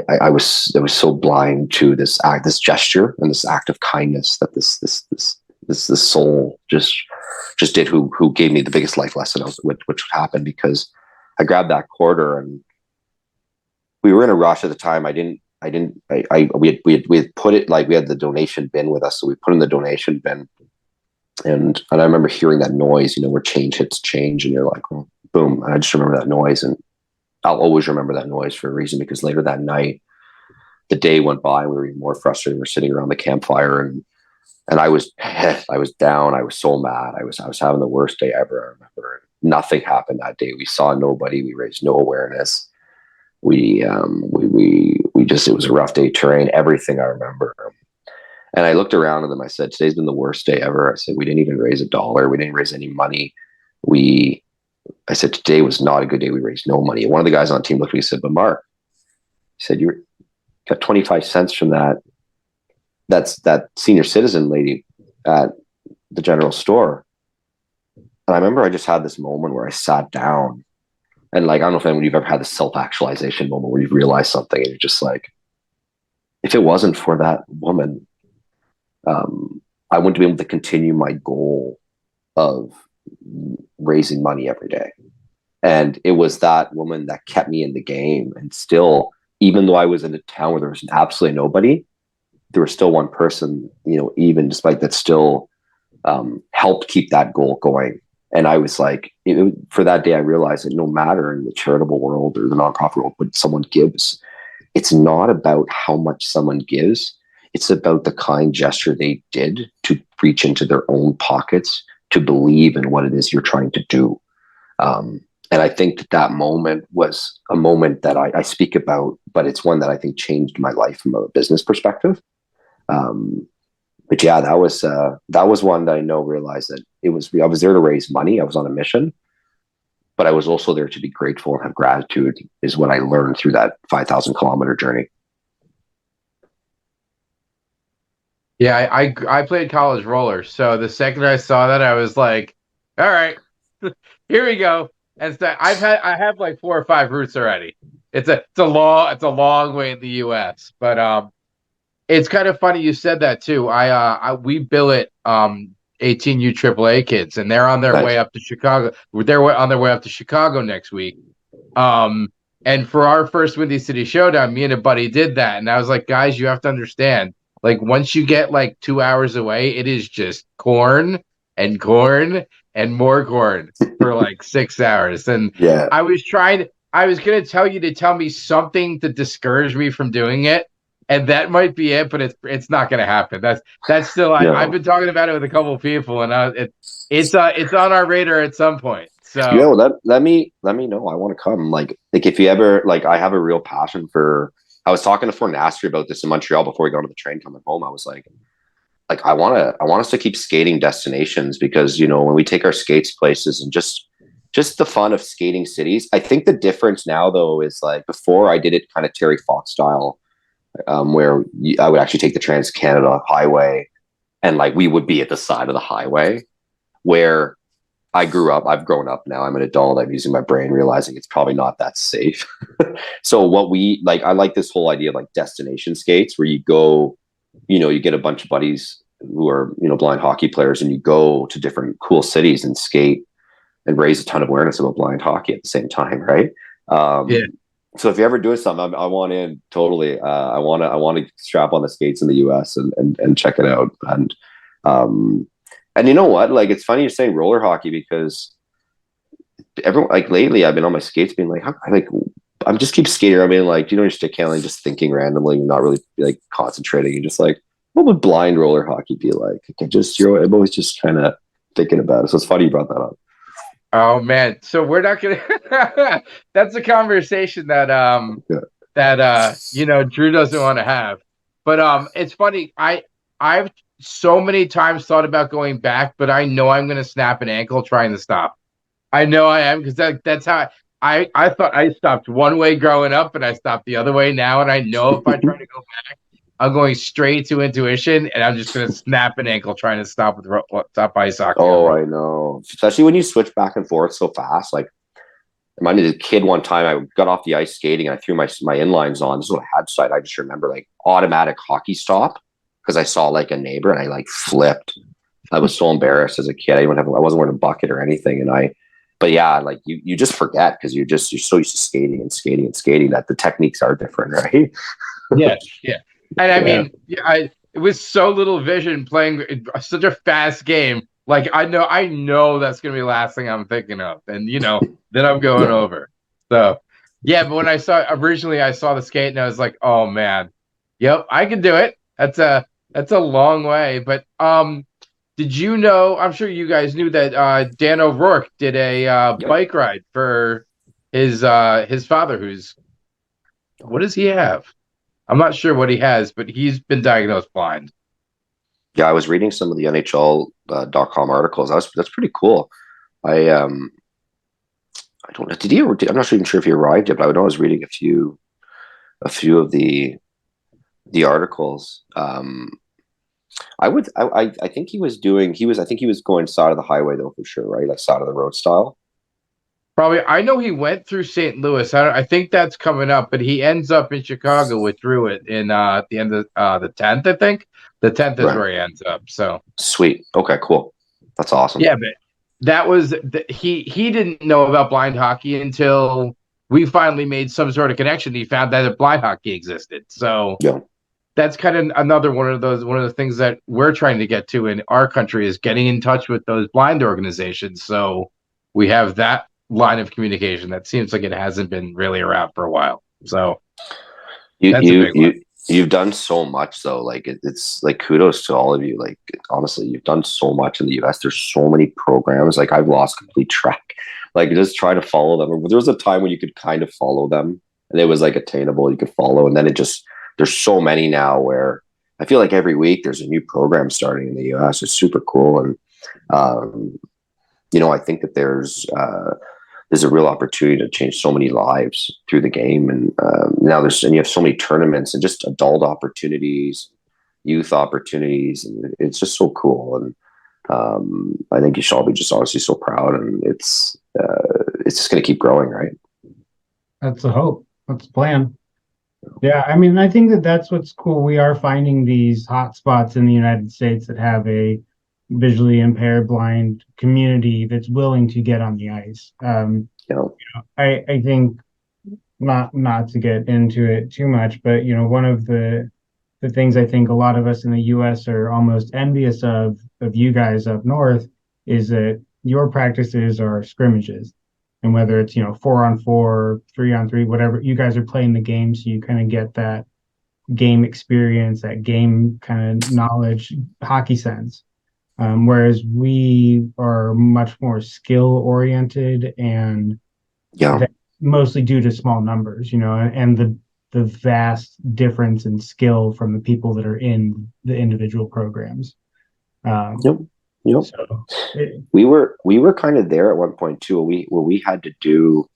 I was so blind to this gesture and this act of kindness that this soul just did, who gave me the biggest life lesson of which happened, because I grabbed that quarter, and we were in a rush at the time. We had put it, like, we had the donation bin with us, so we put in the donation bin, and I remember hearing that noise, where change hits change, and you're like, oh, boom. And I just remember that noise, and I'll always remember that noise for a reason, because later that night, the day went by, and we were even more frustrated. We were sitting around the campfire, and I was down. I was so mad. I was having the worst day ever. I remember nothing happened that day. We saw nobody. We raised no awareness. It was a rough day terrain, everything I remember. And I looked around at them. I said, today's been the worst day ever. I said, we didn't even raise $1. We didn't raise any money. I said, today was not a good day. We raised no money. And one of the guys on the team looked at me and said, but Mark, he said, you got 25 cents from that senior citizen lady at the general store. And I remember I just had this moment where I sat down, and, like, I don't know if you've ever had this self-actualization moment where you realize something, and you're just like, if it wasn't for that woman, I wouldn't be able to continue my goal of raising money every day. And it was that woman that kept me in the game. And still, even though I was in a town where there was absolutely nobody, there was still one person, even despite that, still helped keep that goal going. And I was like, for that day, I realized that no matter in the charitable world or the nonprofit world, what someone gives, it's not about how much someone gives. It's about the kind gesture they did to reach into their own pockets, to believe in what it is you're trying to do. And I think that moment was a moment that I speak about, but it's one that I think changed my life from a business perspective. But yeah, that was one that I realized that I was there to raise money. I was on a mission, but I was also there to be grateful and have gratitude, is what I learned through that 5,000-kilometer journey. Yeah, I played college roller, so the second I saw that, I was like, all right, here we go. And so I have like 4 or 5 routes already. It's a long way in the U.S., but it's kind of funny you said that too. We billet 18U AAA kids, and they're on their Nice. way up to Chicago. They're on their way up to Chicago next week. And for our first Windy City Showdown, me and a buddy did that, and I was like, guys, you have to understand. Like, once you get like 2 hours away, it is just corn and more corn for like 6 hours. And Yeah. I was going to tell you to tell me something to discourage me from doing it. And that might be it, but it's not going to happen. That's still, I've been talking about it with a couple of people, and it's on our radar at some point. So let me know. I want to come. Like if you ever, like, I have a real passion for. I was talking to Fornastri about this in Montreal before we got on the train coming home. I was like I want us to keep skating destinations, because when we take our skates places and just the fun of skating cities. I think the difference now though is, like, before I did it kind of Terry Fox style, where I would actually take the Trans Canada Highway, and like we would be at the side of the highway. Where I've grown up now. I'm an adult. I'm using my brain, realizing it's probably not that safe. So I like this whole idea of like destination skates, where you go, you get a bunch of buddies who are, blind hockey players, and you go to different cool cities and skate and raise a ton of awareness about blind hockey at the same time. Right. yeah. So if you're ever doing something, I want in totally. I want to strap on the skates in the US and check it out. And you know what? Like, it's funny you're saying roller hockey, because everyone, like, lately I've been on my skates being like, I'm just keep skating. I mean, like, you're stick handling, just thinking randomly, not really like concentrating. You're just like, what would blind roller hockey be like? I'm always just kind of thinking about it. So it's funny you brought that up. Oh man, so we're not gonna. That's a conversation that Drew doesn't want to have. But it's funny. I've so many times thought about going back, but I know I'm gonna snap an ankle trying to stop. I know I am, because that's how I thought. I stopped one way growing up, and I stopped the other way now, and I know if I try to go back, I'm going straight to intuition, and I'm just gonna snap an ankle trying to stop ice hockey. Oh, I know. Especially when you switch back and forth so fast. Like, reminded as a kid one time, I got off the ice skating and I threw my inlines on. This is what I had side. I just remember, like, automatic hockey stop, because I saw like a neighbor and I like flipped. I was so embarrassed as a kid. I wasn't wearing a bucket or anything. But yeah, like you just forget, because you're so used to skating that the techniques are different, right? Yeah. And I mean, it was so little vision playing such a fast game. Like, I know that's gonna be the last thing I'm thinking of, and then I'm going over. So yeah, but when I saw the skate, and I was like, oh man, yep, I can do it. That's a long way. But did you know? I'm sure you guys knew that Dan O'Rourke did a bike ride for his father, who's, what does he have? I'm not sure what he has, but he's been diagnosed blind. Yeah, I was reading some of the NHL.com articles. That's pretty cool. I don't know. Did he? I'm not even sure if he arrived yet, but I know I was reading a few of the articles. I think he was going side of the highway though, for sure, right? Like side of the road style. Probably, I know he went through St. Louis. I think that's coming up, but he ends up in Chicago with Druid in at the end of the 10th. I think the 10th is Right. where he ends up. So Sweet. Okay, cool. That's awesome. yeah, but that was he didn't know about blind hockey until we finally made some sort of connection. He found that blind hockey existed. So Yeah. that's kind of another one of the things that we're trying to get to in our country is getting in touch with those blind organizations. So we have that line of communication that seems like it hasn't been really around for a while. So that's a big one. You've done so much though. Like it's like kudos to all of you. Like honestly, you've done so much in the US. There's so many programs. Like I've lost complete track. Like just try to follow them. There was a time when you could kind of follow them and it was like attainable. You could follow, and then it just there's so many now where I feel like every week there's a new program starting in the US. It's super cool. And I think that there's a real opportunity to change so many lives through the game. And now you have so many tournaments and just adult opportunities, youth opportunities. And it's just so cool. And I think you should all be just honestly so proud. And it's just going to keep growing, right? That's the hope. That's the plan. Yeah, I mean, I think that's what's cool. We are finding these hot spots in the United States that have a visually impaired blind community that's willing to get on the ice. I think not to get into it too much, but one of the things I think a lot of us in the US are almost envious of you guys up north is that your practices are scrimmages. And whether it's 4-on-4, 3-on-3, whatever, you guys are playing the game, so you kind of get that game experience, that game kind of knowledge, hockey sense. Whereas we are much more skill oriented and mostly due to small numbers, and the vast difference in skill from the people that are in the individual programs. Yep. So we were kind of there at one point too. Where we had to do,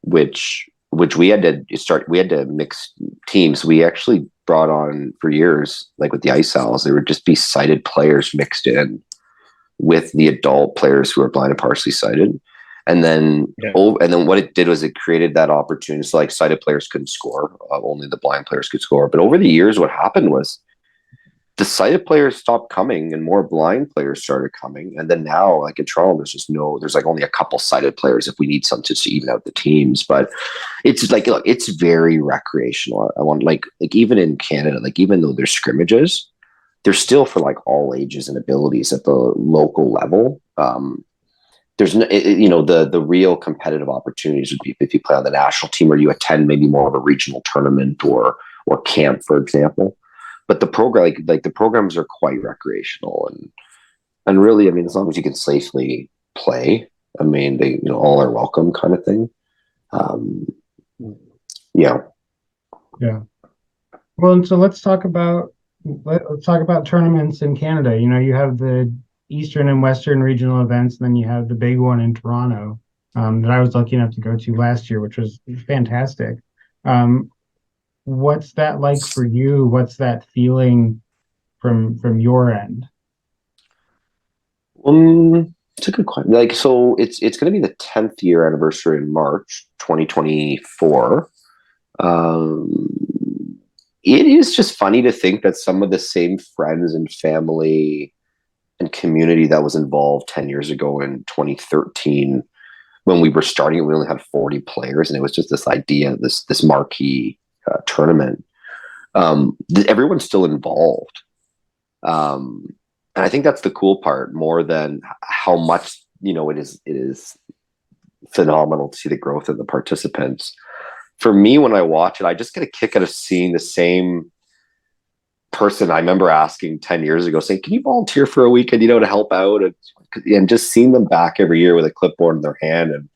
which we had to start. We had to mix teams. We actually brought on for years, like with the Ice Owls, there would just be sighted players mixed in with the adult players who are blind and partially sighted. And then, what it did was it created that opportunity. So like sighted players couldn't score, only the blind players could score. But over the years, what happened was the sighted players stopped coming and more blind players started coming. And then now, like in Toronto, there's like only a couple sighted players if we need some to even out the teams. But it's like, look, it's very recreational. I want like even in Canada, like even though there's scrimmages, they're still for like all ages and abilities at the local level. There's the real competitive opportunities would be if you play on the national team or you attend maybe more of a regional tournament or camp, for example. But the program, like the programs are quite recreational and really, I mean, as long as you can safely play, I mean, they all are welcome kind of thing. Yeah. Well, and so let's talk about tournaments in Canada. You have the Eastern and Western regional events, and then you have the big one in Toronto that I was lucky enough to go to last year, which was fantastic. What's that like for you? What's that feeling from your end? It's a good question. Like, so it's going to be the 10th year anniversary in March 2024. It is just funny to think that some of the same friends and family and community that was involved 10 years ago in 2013, when we were starting it, we only had 40 players, and it was just this idea, this marquee tournament. Everyone's still involved. And I think that's the cool part, more than how much, it is phenomenal to see the growth of the participants. For me, when I watch it, I just get a kick out of seeing the same person I remember asking 10 years ago, saying, can you volunteer for a weekend, to help out? And just seeing them back every year with a clipboard in their hand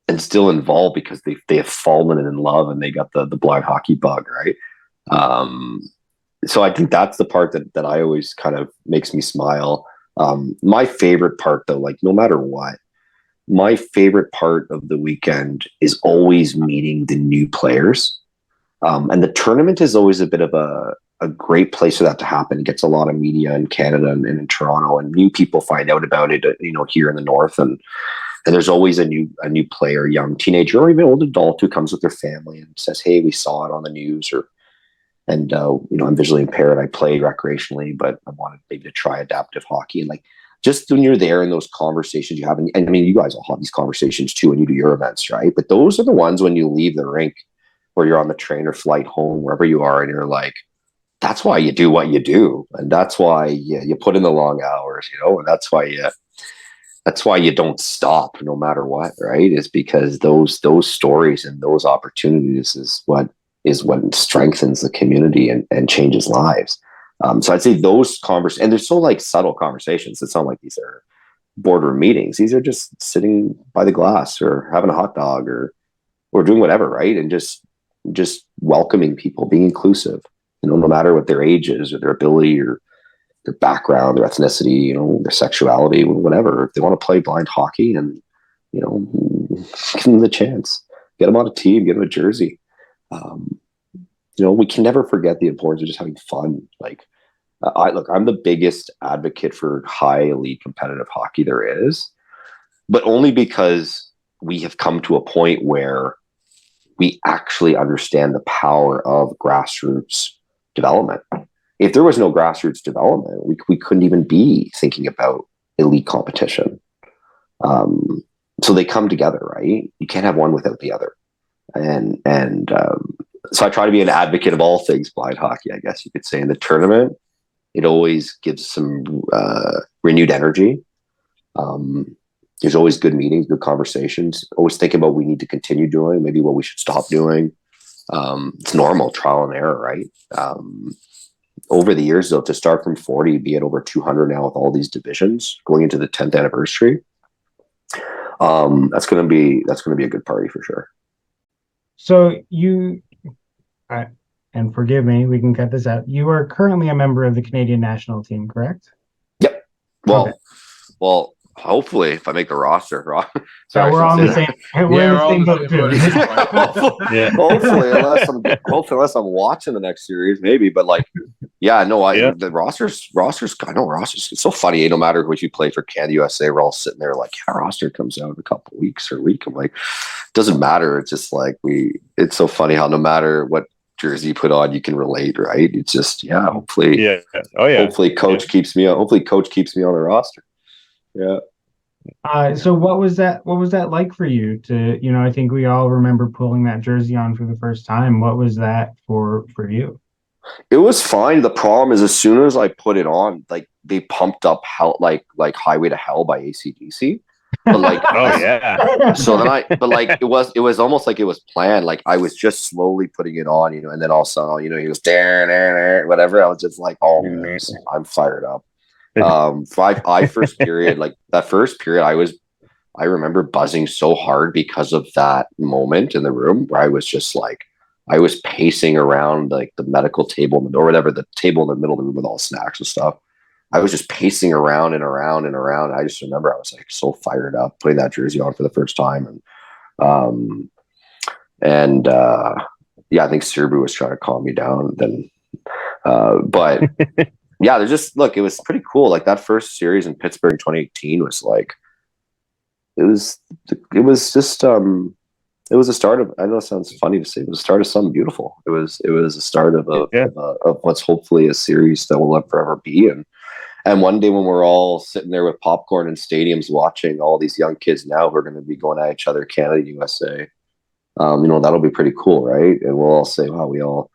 and still involved because they have fallen in love and they got the blind hockey bug, right? So I think that's the part that I always kind of makes me smile. My favorite part, though, like no matter what, my favorite part of the weekend is always meeting the new players. And the tournament is always a bit of a great place for that to happen. It gets a lot of media in Canada and in Toronto, and new people find out about it, here in the North. And And there's always a new player, young teenager, or even old adult who comes with their family and says, "Hey, we saw it on the news," and I'm visually impaired. I play recreationally, but I wanted maybe to try adaptive hockey. And like, just when you're there in those conversations you have, and I mean, you guys all have these conversations too when you do your events, right? But those are the ones when you leave the rink, or you're on the train or flight home, wherever you are, and you're like, that's why you do what you do, and that's why you put in the long hours, and that's why you don't stop no matter what, right? Is because those stories and those opportunities is what strengthens the community and changes lives. So I'd say those conversations, and they're so like subtle conversations. It's not like these are boardroom meetings. These are just sitting by the glass or having a hot dog or doing whatever, right? And just welcoming people, being inclusive, no matter what their age is or their ability or their background, their ethnicity, their sexuality, whatever. If they want to play blind hockey, and give them the chance, get them on a team, get them a jersey. We can never forget the importance of just having fun. Like, I'm the biggest advocate for high elite competitive hockey there is, but only because we have come to a point where we actually understand the power of grassroots development. If there was no grassroots development, we couldn't even be thinking about elite competition. So they come together, right? You can't have one without the other. And so I try to be an advocate of all things blind hockey, I guess you could say. In the tournament, it always gives some renewed energy. There's always good meetings, good conversations. Always thinking about what we need to continue doing, maybe what we should stop doing. It's normal, trial and error, right? Over the years, though, to start from 40, be at over 200 now with all these divisions going into the 10th anniversary, that's going to be a good party for sure. So and forgive me, we can cut this out. You are currently a member of the Canadian national team, correct? Yep. Well, hopefully, if I make the roster, sorry, we're on the same. We're in the same boat too. Hopefully, unless I'm watching the next series, maybe. But the rosters. I know rosters. It's so funny. No matter what you play for Canada, USA, we're all sitting there like, our roster comes out in a couple of weeks or a week. I'm like, it doesn't matter. It's just like It's so funny how no matter what jersey you put on, you can relate, right? It's just hopefully, hopefully coach keeps me on. Hopefully, coach keeps me on the roster. Yeah. So what was that like for you to, I think we all remember pulling that jersey on for the first time. What was that for you? It was fine. The problem is as soon as I put it on, like they pumped up hell, like Highway to Hell by AC/DC. But like, so then it was almost like it was planned. Like I was just slowly putting it on, and then also, he was there, whatever. I was just like, oh, I'm fired up. First period, like that first period, I remember buzzing so hard because of that moment in the room where I was just like, I was pacing around like the medical table or whatever, the table in the middle of the room with all snacks and stuff. I was just pacing around and around and around. I just remember I was like so fired up putting that jersey on for the first time. And I think Serbu was trying to calm me down then. But yeah, there's just it was pretty cool. Like that first series in Pittsburgh in 2018 was like, it was just it was a start of, I know it sounds funny to say, it was a start of something beautiful. It was a start of what's hopefully a series that will forever be. And one day when we're all sitting there with popcorn in stadiums watching all these young kids now who are going to be going at each other, Canada, USA, that'll be pretty cool, right? And we'll all say, wow, we all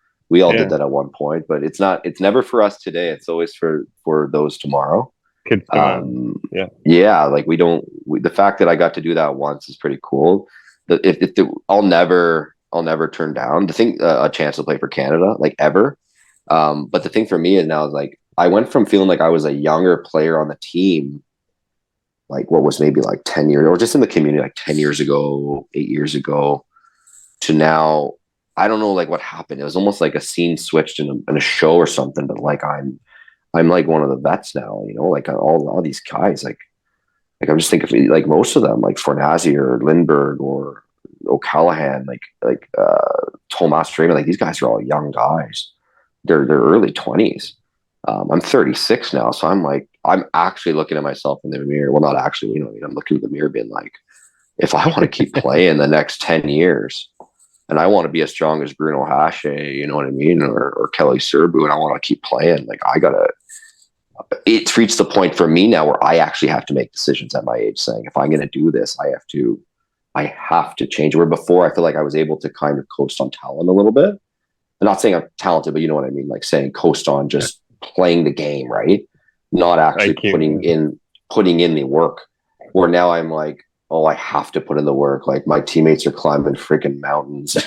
did that at one point, but it's never for us today. It's always for those tomorrow. Kids like the fact that I got to do that once is pretty cool. I'll never turn down the thing, a chance to play for Canada, like ever. But the thing for me is now is like, I went from feeling like I was a younger player on the team, like what was maybe like 10 years or just in the community, like 10 years ago, 8 years ago, to now, I don't know like what happened. It was almost like a scene switched in a show or something, but like I'm like one of the vets now, like all these guys, like I'm just thinking like most of them, like Fornazi or Lindbergh or O'Callahan, like Tomas Draymond, like these guys are all young guys. They're early 20s. I'm 36 now, so I'm actually looking at myself in the mirror. Well, not actually, I'm looking in the mirror being like, if I want to keep playing the next 10 years and I want to be as strong as Bruno Hache, you know what I mean? Or Kelly Serbu, and I want to keep playing, like it's reached the point for me now where I actually have to make decisions at my age saying, if I'm going to do this, I have to change. Where before I feel like I was able to kind of coast on talent a little bit. I'm not saying I'm talented, but you know what I mean? Like saying coast on just playing the game, right? Not actually putting in the work. Where now I'm like, oh, I have to put in the work. Like my teammates are climbing freaking mountains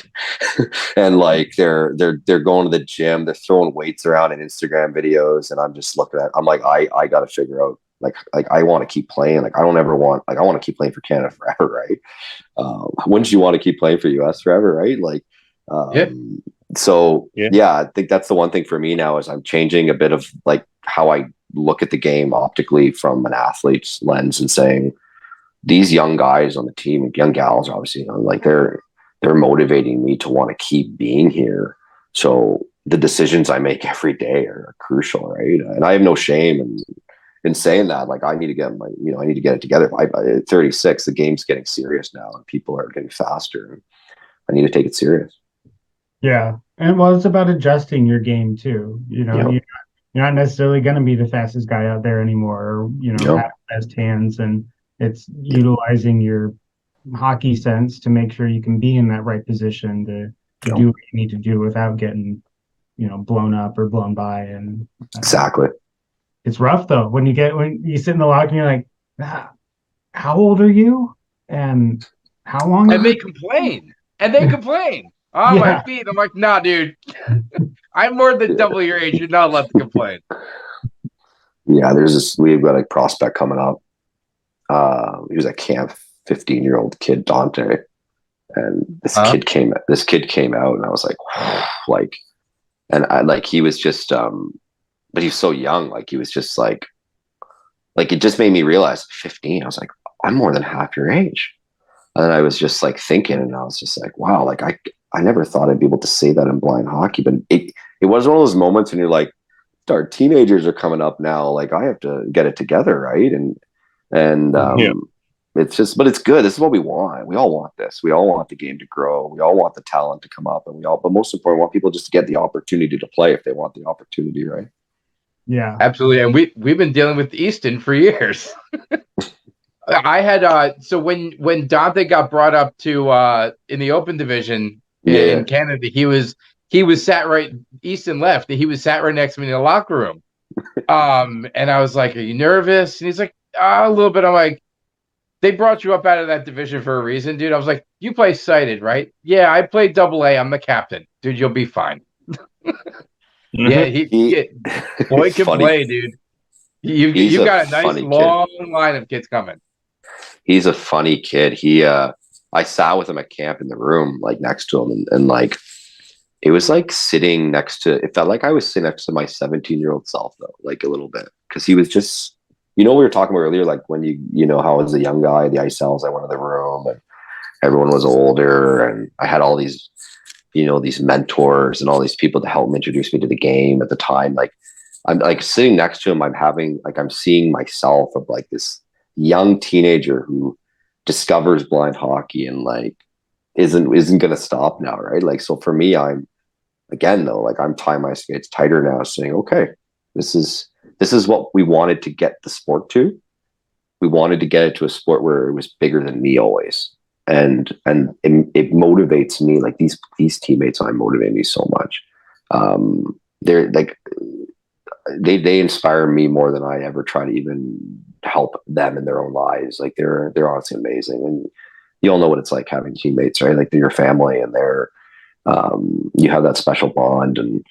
and like they're going to the gym, they're throwing weights around in Instagram videos. And I'm just looking at, I'm like, I got to figure out like I want to keep playing. Like I want to keep playing for Canada forever. Right. Wouldn't you want to keep playing for US forever? Right. Like, so I think that's the one thing for me now is I'm changing a bit of like how I look at the game optically from an athlete's lens and saying, these young guys on the team, young gals, obviously, you know, like they're motivating me to want to keep being here. So the decisions I make every day are crucial, right? And I have no shame in saying that. Like I need to get it together. At 36, the game's getting serious now, and people are getting faster. And I need to take it serious. Yeah, and well, it's about adjusting your game too. You know, you're not necessarily going to be the fastest guy out there anymore, or have the best hands, and it's utilizing your hockey sense to make sure you can be in that right position to do what you need to do without getting, blown up or blown by. And exactly, it's rough though when you sit in the locker and you're like, how old are you, and how long? And they complain. On my feet. I'm like, nah, dude. I'm more than double your age. You're not allowed to complain. Yeah, we've got a prospect coming up. He was at camp, 15-year-old kid, Dante. And this kid came out and I was like, wow, like, and I like, he was just, but he was so young. Like he was just like it just made me realize 15. I was like, I'm more than half your age. And then I was just like thinking, and I was just like, wow, like I never thought I'd be able to say that in blind hockey, but it was one of those moments when you're like, our teenagers are coming up now. Like I have to get it together. Right. And it's just, but it's good. This is what we want. We all want this. We all want the game to grow. We all want the talent to come up, and but most important, we want people just to get the opportunity to play if they want the opportunity. Right. Yeah, absolutely. And we've been dealing with Easton for years. I had so when Dante got brought up to in the open division in Canada, he was sat right, Easton left. He was sat right next to me in the locker room. And I was like, "Are you nervous?" And he's like, "A little bit." I'm like, "They brought you up out of that division for a reason, dude." I was like, "You play sighted, right?" "Yeah, I play double A. I'm the captain, dude. You'll be fine." Yeah, boy can play, dude. You got a nice long line of kids coming. He's a funny kid. I sat with him at camp in the room, like next to him, and like it was like sitting next to. It felt like I was sitting next to my 17-year-old self, though, like a little bit, because he was just, we were talking about earlier, like when how as a young guy, the ice cells, I went in the room and everyone was older, and I had all these, these mentors and all these people to help introduce me to the game at the time. Like I'm like sitting next to him, I'm seeing myself of like this young teenager who discovers blind hockey and like isn't going to stop now, right? Like, so for me, I'm tying my skates tighter now, saying, okay, this is what we wanted to get the sport to. We wanted to get it to a sport where it was bigger than me always, and it motivates me. Like these teammates motivate me so much. They're like they inspire me more than I ever try to even help them in their own lives. Like they're honestly amazing, and you all know what it's like having teammates, right? Like they're your family, and they're you have that special bond. And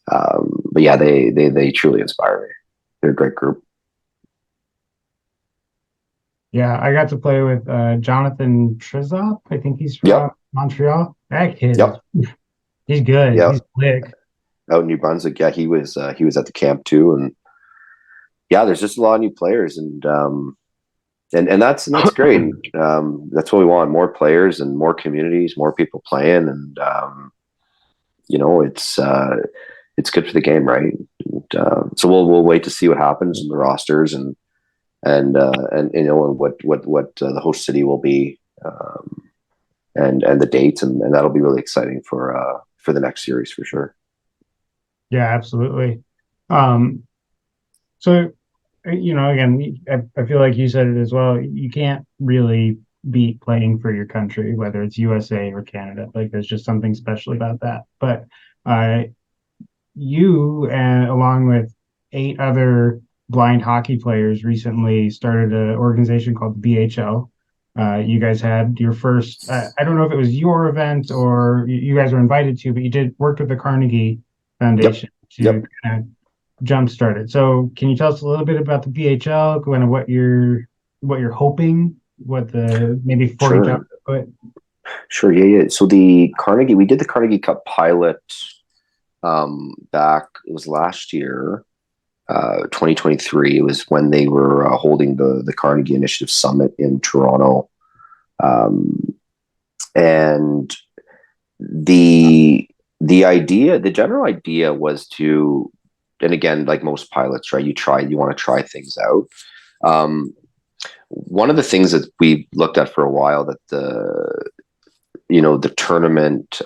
but yeah, they truly inspire me. They're a great group. Yeah, I got to play with Jonathan Trizop. I think he's from Montreal. That kid, he's good. Yep. He's quick. Out in New Brunswick, yeah, he was at the camp too, and yeah, there's just a lot of new players, and that's great. That's what we want: more players and more communities, more people playing, and it's good for the game, right? And, so we'll wait to see what happens in the rosters and what the host city will be. and the dates, and that'll be really exciting for the next series for sure. Yeah, absolutely. So, again, I feel like you said it as well. You can't really beat playing for your country, whether it's USA or Canada. Like, there's just something special about that. But uh, you, and along with 8 other blind hockey players, recently started an organization called the BHL. You guys had your first, I don't know if it was your event or you guys were invited to, but you did work with the Carnegie Foundation to Yep. kind of jumpstart it. So can you tell us a little bit about the BHL, kind of what you're hoping, what the maybe 40 jump Sure. put? Sure. Yeah. So we did the Carnegie Cup pilot back, it was last year, 2023. It was when they were holding the Carnegie Initiative Summit in Toronto. And the general idea was to, and again, like most pilots, right? You want to try things out. One of the things that we looked at for a while that the tournament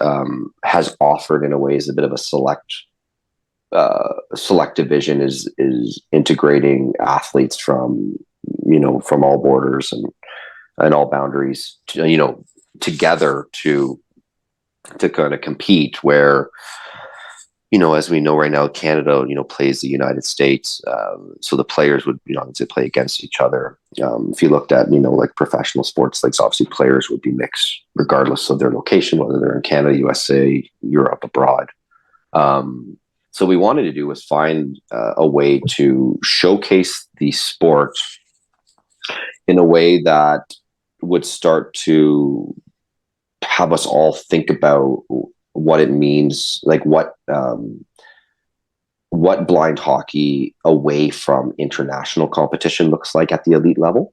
has offered in a way is a bit of a select division, is integrating athletes from all borders and all boundaries together to kind of compete, where as we know right now, Canada plays the United States, so the players would obviously play against each other. If you looked at like professional sports, like obviously players would be mixed regardless of their location, whether they're in Canada, USA, Europe, abroad. So we wanted to do was find a way to showcase the sport in a way that would start to have us all think about what it means, like what blind hockey away from international competition looks like at the elite level.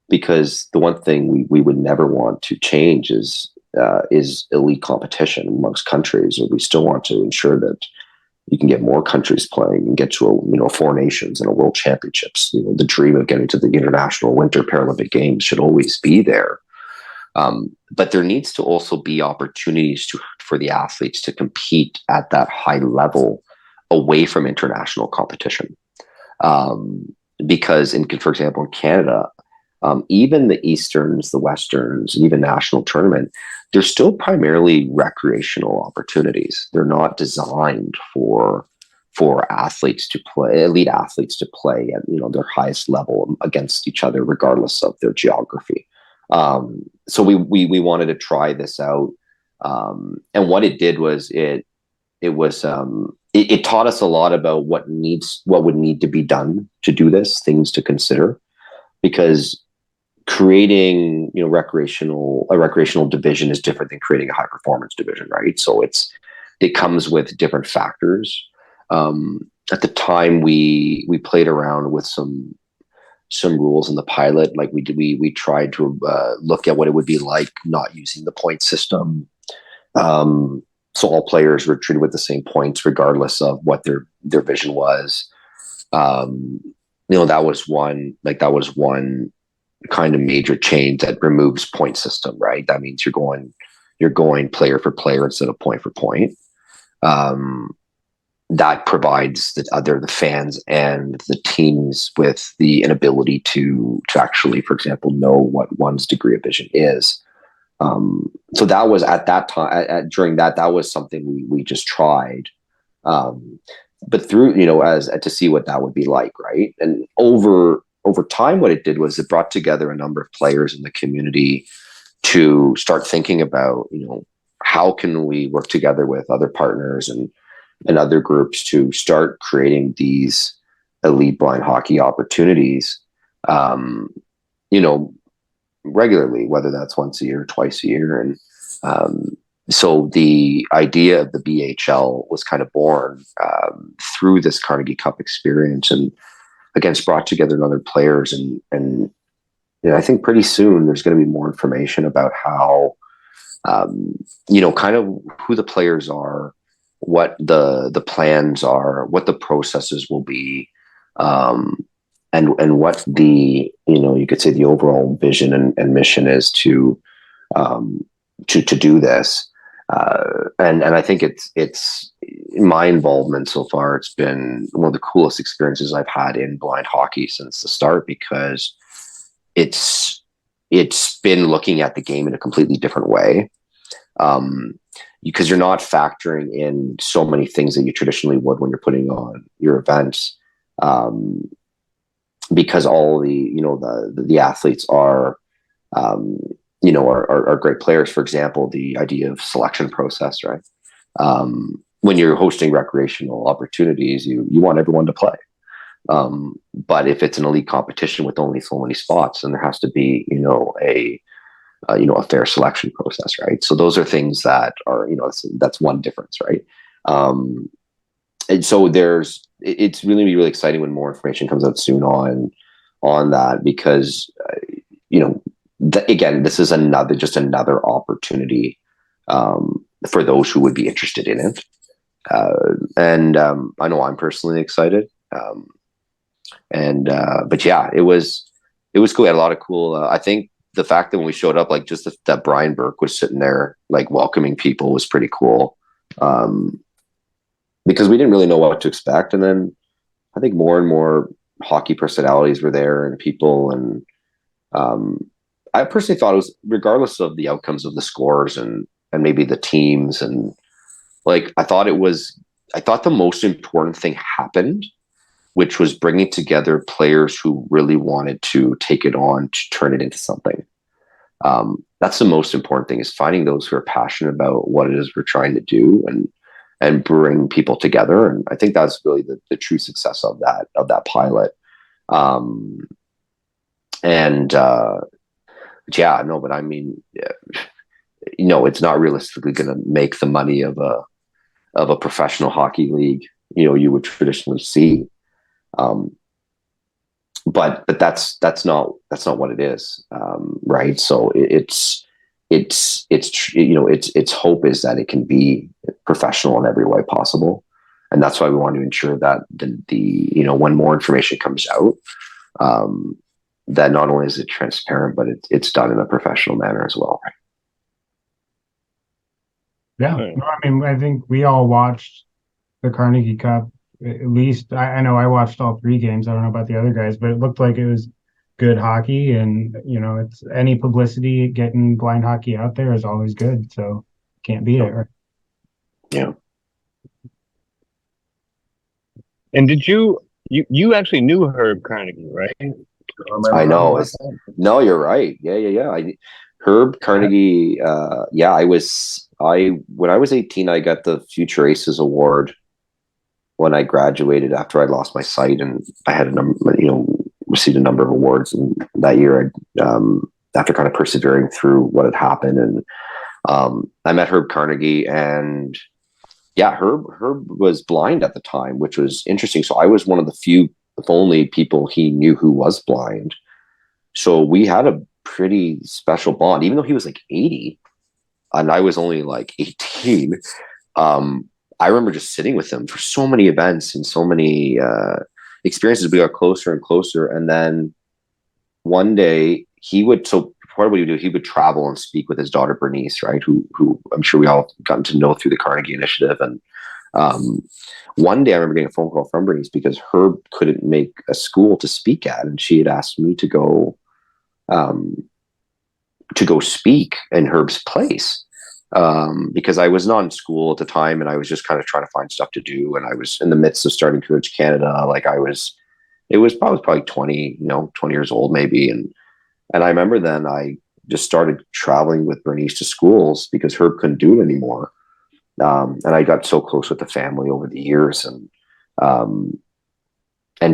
Because the one thing we would never want to change is elite competition amongst countries. Or we still want to ensure that you can get more countries playing and get to 4 nations and a world championships. The dream of getting to the International Winter Paralympic Games should always be there. But there needs to also be opportunities for the athletes to compete at that high level away from international competition. Because for example, in Canada, even the Easterns, the Westerns, and even national tournament, they're still primarily recreational opportunities. They're not designed for athletes to play, elite athletes to play at their highest level against each other, regardless of their geography. So we wanted to try this out, and what it did was it taught us a lot about what would need to be done to do this, things to consider, because creating a recreational division is different than creating a high performance division, right? So it comes with different factors. At the time, we played around with some rules in the pilot. Like we tried to look at what it would be like not using the point system. So all players were treated with the same points regardless of what their vision was. That was one kind of major change, that removes point system, right? That means you're going player for player instead of point for point. That provides the fans and the teams with an ability to actually, for example, know what one's degree of vision is. So that was at that time, during that was something we just tried. But through, as to see what that would be like, right? And over time, what it did was it brought together a number of players in the community to start thinking about, how can we work together with other partners and other groups to start creating these elite blind hockey opportunities, regularly, whether that's once a year, twice a year. And so the idea of the BHL was kind of born through this Carnegie Cup experience, and again, brought together other players. And I think pretty soon there's going to be more information about how, kind of who the players are, what the plans are, what the processes will be, and what the, you could say the overall vision and mission is to do this. And I think it's in my involvement so far, it's been one of the coolest experiences I've had in blind hockey since the start, because it's been looking at the game in a completely different way. Because you're not factoring in so many things that you traditionally would when you're putting on your events. Because all the athletes are, are great players. For example, the idea of selection process, right? When you're hosting recreational opportunities, you want everyone to play. But if it's an elite competition with only so many spots, then there has to be, a fair selection process, right? So those are things that are, that's one difference, right? And so it's really, really exciting when more information comes out soon on that, because, again, this is another opportunity for those who would be interested in it. And I know I'm personally excited. But yeah, it was cool. We had a lot of cool, I think the fact that when we showed up, like just that Brian Burke was sitting there, like welcoming people, was pretty cool. Because we didn't really know what to expect. And then I think more and more hockey personalities were there and people. And I personally thought it was, regardless of the outcomes of the scores and maybe the teams, and like, I thought the most important thing happened, which was bringing together players who really wanted to take it on, to turn it into something. That's the most important thing, is finding those who are passionate about what it is we're trying to do, and bring people together. And I think that's really the true success of that pilot. Yeah, no, but I mean, it's not realistically going to make the money of a professional hockey league, you would traditionally see. But that's not what it is. Right. So its hope is that it can be professional in every way possible. And that's why we want to ensure that when more information comes out, that not only is it transparent, but it's done in a professional manner as well. Right? Yeah. No, I mean, I think we all watched the Carnegie Cup. At least I know I watched all 3 games. I don't know about the other guys, but it looked like it was good hockey. And, it's any publicity getting blind hockey out there is always good. So can't beat it. Right? Yeah. And did you actually knew Herb Carnegie, right? I know. No, you're right. Yeah. Herb Carnegie. When I was 18, I got the Future Aces Award when I graduated, after I lost my sight, and I had received a number of awards. And that year, after kind of persevering through what had happened, and I met Herb Carnegie, and yeah, Herb was blind at the time, which was interesting. So I was one of the few, if only, people he knew who was blind. So we had a pretty special bond, even though he was like 80 and I was only like 18. I remember just sitting with him for so many events and so many experiences. We got closer and closer. And then one day so part of what he would do, he would travel and speak with his daughter, Bernice, right? Who I'm sure we all gotten to know through the Carnegie Initiative. And one day I remember getting a phone call from Bernice because Herb couldn't make a school to speak at. And she had asked me to go speak in Herb's place. Because I was not in school at the time and I was just kind of trying to find stuff to do. And I was in the midst of starting Courage Canada. It was probably 20 years old maybe. And I remember then I just started traveling with Bernice to schools because Herb couldn't do it anymore. And I got so close with the family over the years, and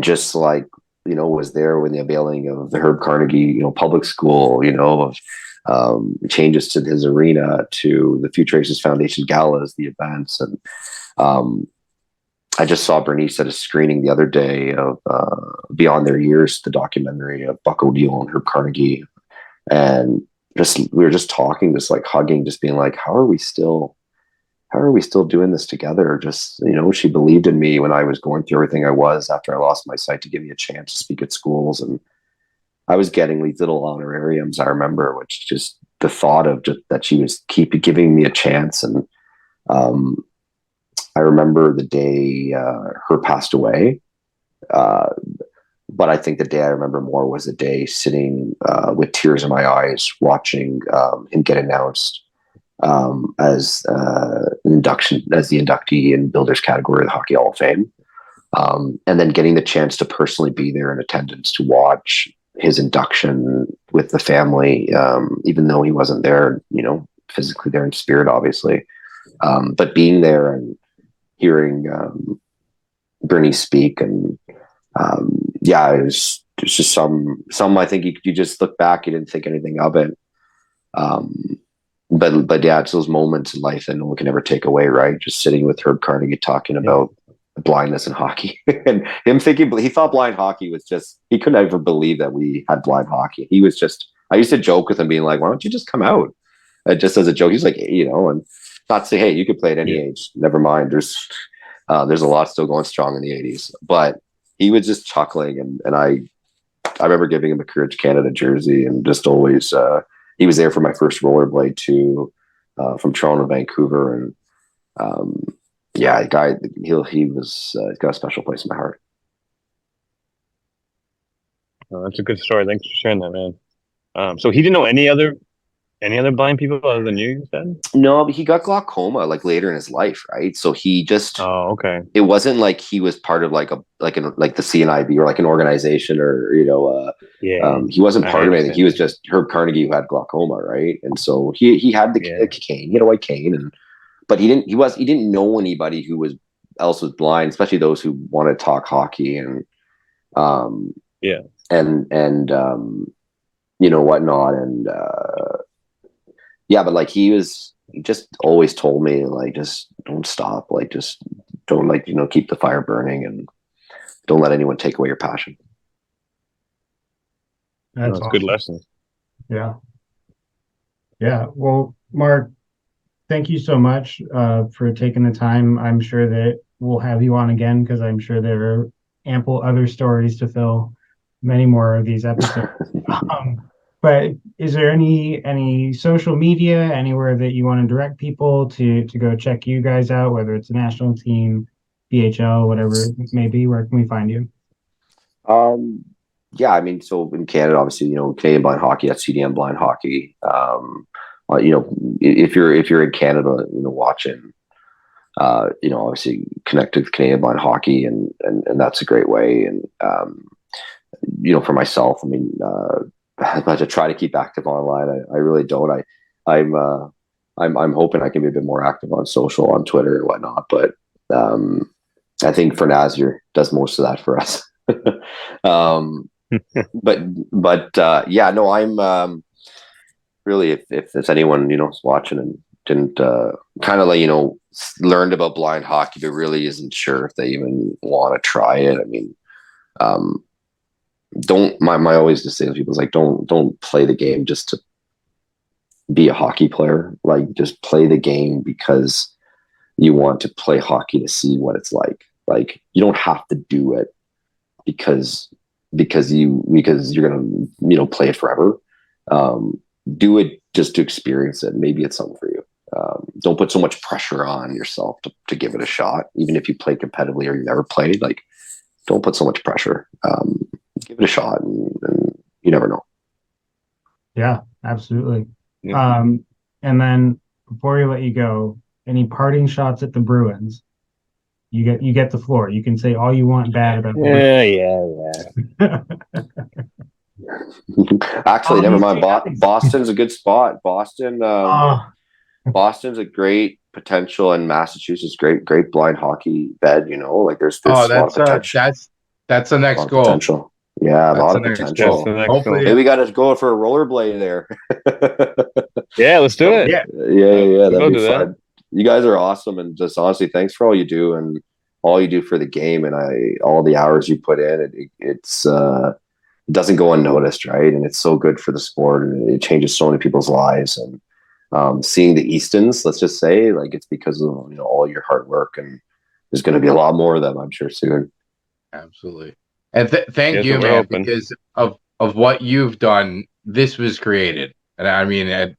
just was there when the unveiling of the Herb Carnegie, public school, of changes to his arena, to the Future Aces Foundation galas, the events. And I just saw Bernice at a screening the other day of Beyond Their Years, the documentary of Buck O'Deal and Herb Carnegie. And we were just talking, just like hugging, just being like, how are we still how are we still doing this together? Just, she believed in me when I was going through everything I was after I lost my sight, to give me a chance to speak at schools. And I was getting these little honorariums, I remember, which just the thought of just that she was keep giving me a chance. And I remember the day her passed away. But I think the day I remember more was the day sitting with tears in my eyes, watching him get announced as the inductee in Builders category of the Hockey Hall of Fame, and then getting the chance to personally be there in attendance to watch his induction with the family, even though he wasn't there, physically there in spirit, obviously, but being there and hearing Bernie speak, and it was just some I think you just look back, you didn't think anything of it. But yeah, it's those moments in life that no one can ever take away, right? Just sitting with Herb Carnegie talking about blindness in hockey, and him thinking he thought blind hockey was just, he couldn't ever believe that we had blind hockey. He was just, I used to joke with him being like, why don't you just come out? Just as a joke. He's like, and not say, hey, you could play at any age. Never mind. There's a lot still going strong in the 80s. But he was just chuckling, and I remember giving him a Courage Canada jersey, and just always he was there for my first rollerblade too, from Toronto to Vancouver, and the guy, he's got a special place in my heart. Oh, that's a good story. Thanks for sharing that, man. So he didn't know any other blind people other than you said? No, but he got glaucoma like later in his life, right? So he just, okay. It wasn't like he was part of like the CNIB or like an organization, or he wasn't part of anything. He was just Herb Carnegie, who had glaucoma, right? And so he had the cane, he had a white cane, but he didn't know anybody who else was blind, especially those who want to talk hockey and whatnot, and but like he just always told me, like, just don't stop, like, just don't, keep the fire burning, and don't let anyone take away your passion. That's awesome. Good lesson. Yeah. Well, Mark, thank you so much for taking the time. I'm sure that we'll have you on again, because I'm sure there are ample other stories to fill many more of these episodes. But is there any social media, anywhere that you want to direct people to go check you guys out, whether it's a national team, BHL, whatever it may be? Where can we find you? So in Canada, obviously, Canadian Blind Hockey, that's CDM Blind Hockey. If you're in Canada, watching, obviously connected with Canadian Blind Hockey, and that's a great way. And for myself, I to try to keep active online. I really don't. I'm hoping I can be a bit more active on social, on Twitter and whatnot. But I think Fernazir does most of that for us. I'm really, if there's anyone is watching and didn't kind of learned about blind hockey but really isn't sure if they even want to try it. My always just say to people is like, don't play the game just to be a hockey player. Like, just play the game because you want to play hockey to see what it's like. Like, you don't have to do it because you're gonna play it forever. Do it just to experience it. Maybe it's something for you. Don't put so much pressure on yourself to give it a shot, even if you play competitively or you never played. Like, don't put so much pressure. Give it a shot, and you never know. Yeah, absolutely. Yeah. And then before we let you go, any parting shots at the Bruins? You get the floor. You can say all you want bad about them. Actually, never mind. Boston's a good spot. Boston's a great potential, and Massachusetts great blind hockey bed. Like there's a lot of potential. That's the next goal. Potential. Yeah, a lot of potential. Hopefully, we got to go for a rollerblade there. Yeah, let's do it. Yeah. That'd be fun. You guys are awesome, and just honestly, thanks for all you do and all you do for the game, and all the hours you put in. It doesn't go unnoticed, right? And it's so good for the sport, and it changes so many people's lives. And seeing the Eastons, let's just say, like it's because of all your hard work, and there's going to be a lot more of them, I'm sure, soon. Absolutely. And thank Yes, you, we're man, hoping. because of what you've done. This was created, and I mean,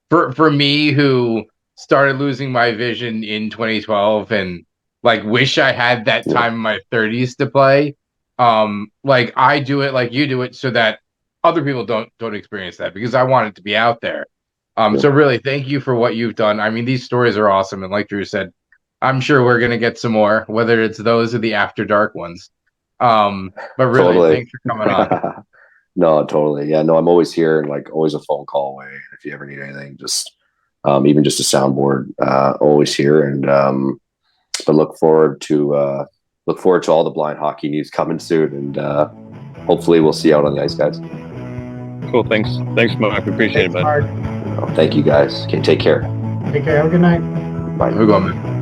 for me, who started losing my vision in 2012, and like wish I had that Yeah. time in my 30s to play. Like I do it, like you do it, so that other people don't experience that, because I want it to be out there. Yeah. So really, thank you for what you've done. I mean, these stories are awesome, and like Drew said, I'm sure we're gonna get some more, whether it's those or the After Dark ones. But really, Totally. thanks for coming on. No, totally. Yeah, no, I'm always here, and like always a phone call away. If you ever need anything, just even just a soundboard, always here. And but look forward to all the blind hockey news coming soon, and hopefully we'll see you out on the ice, guys. Cool. Thanks, Mark. We appreciate it, Thanks, bud. Mark. Thank you, guys. Okay, take care. Take care. Have a good night. Bye. We're going, man.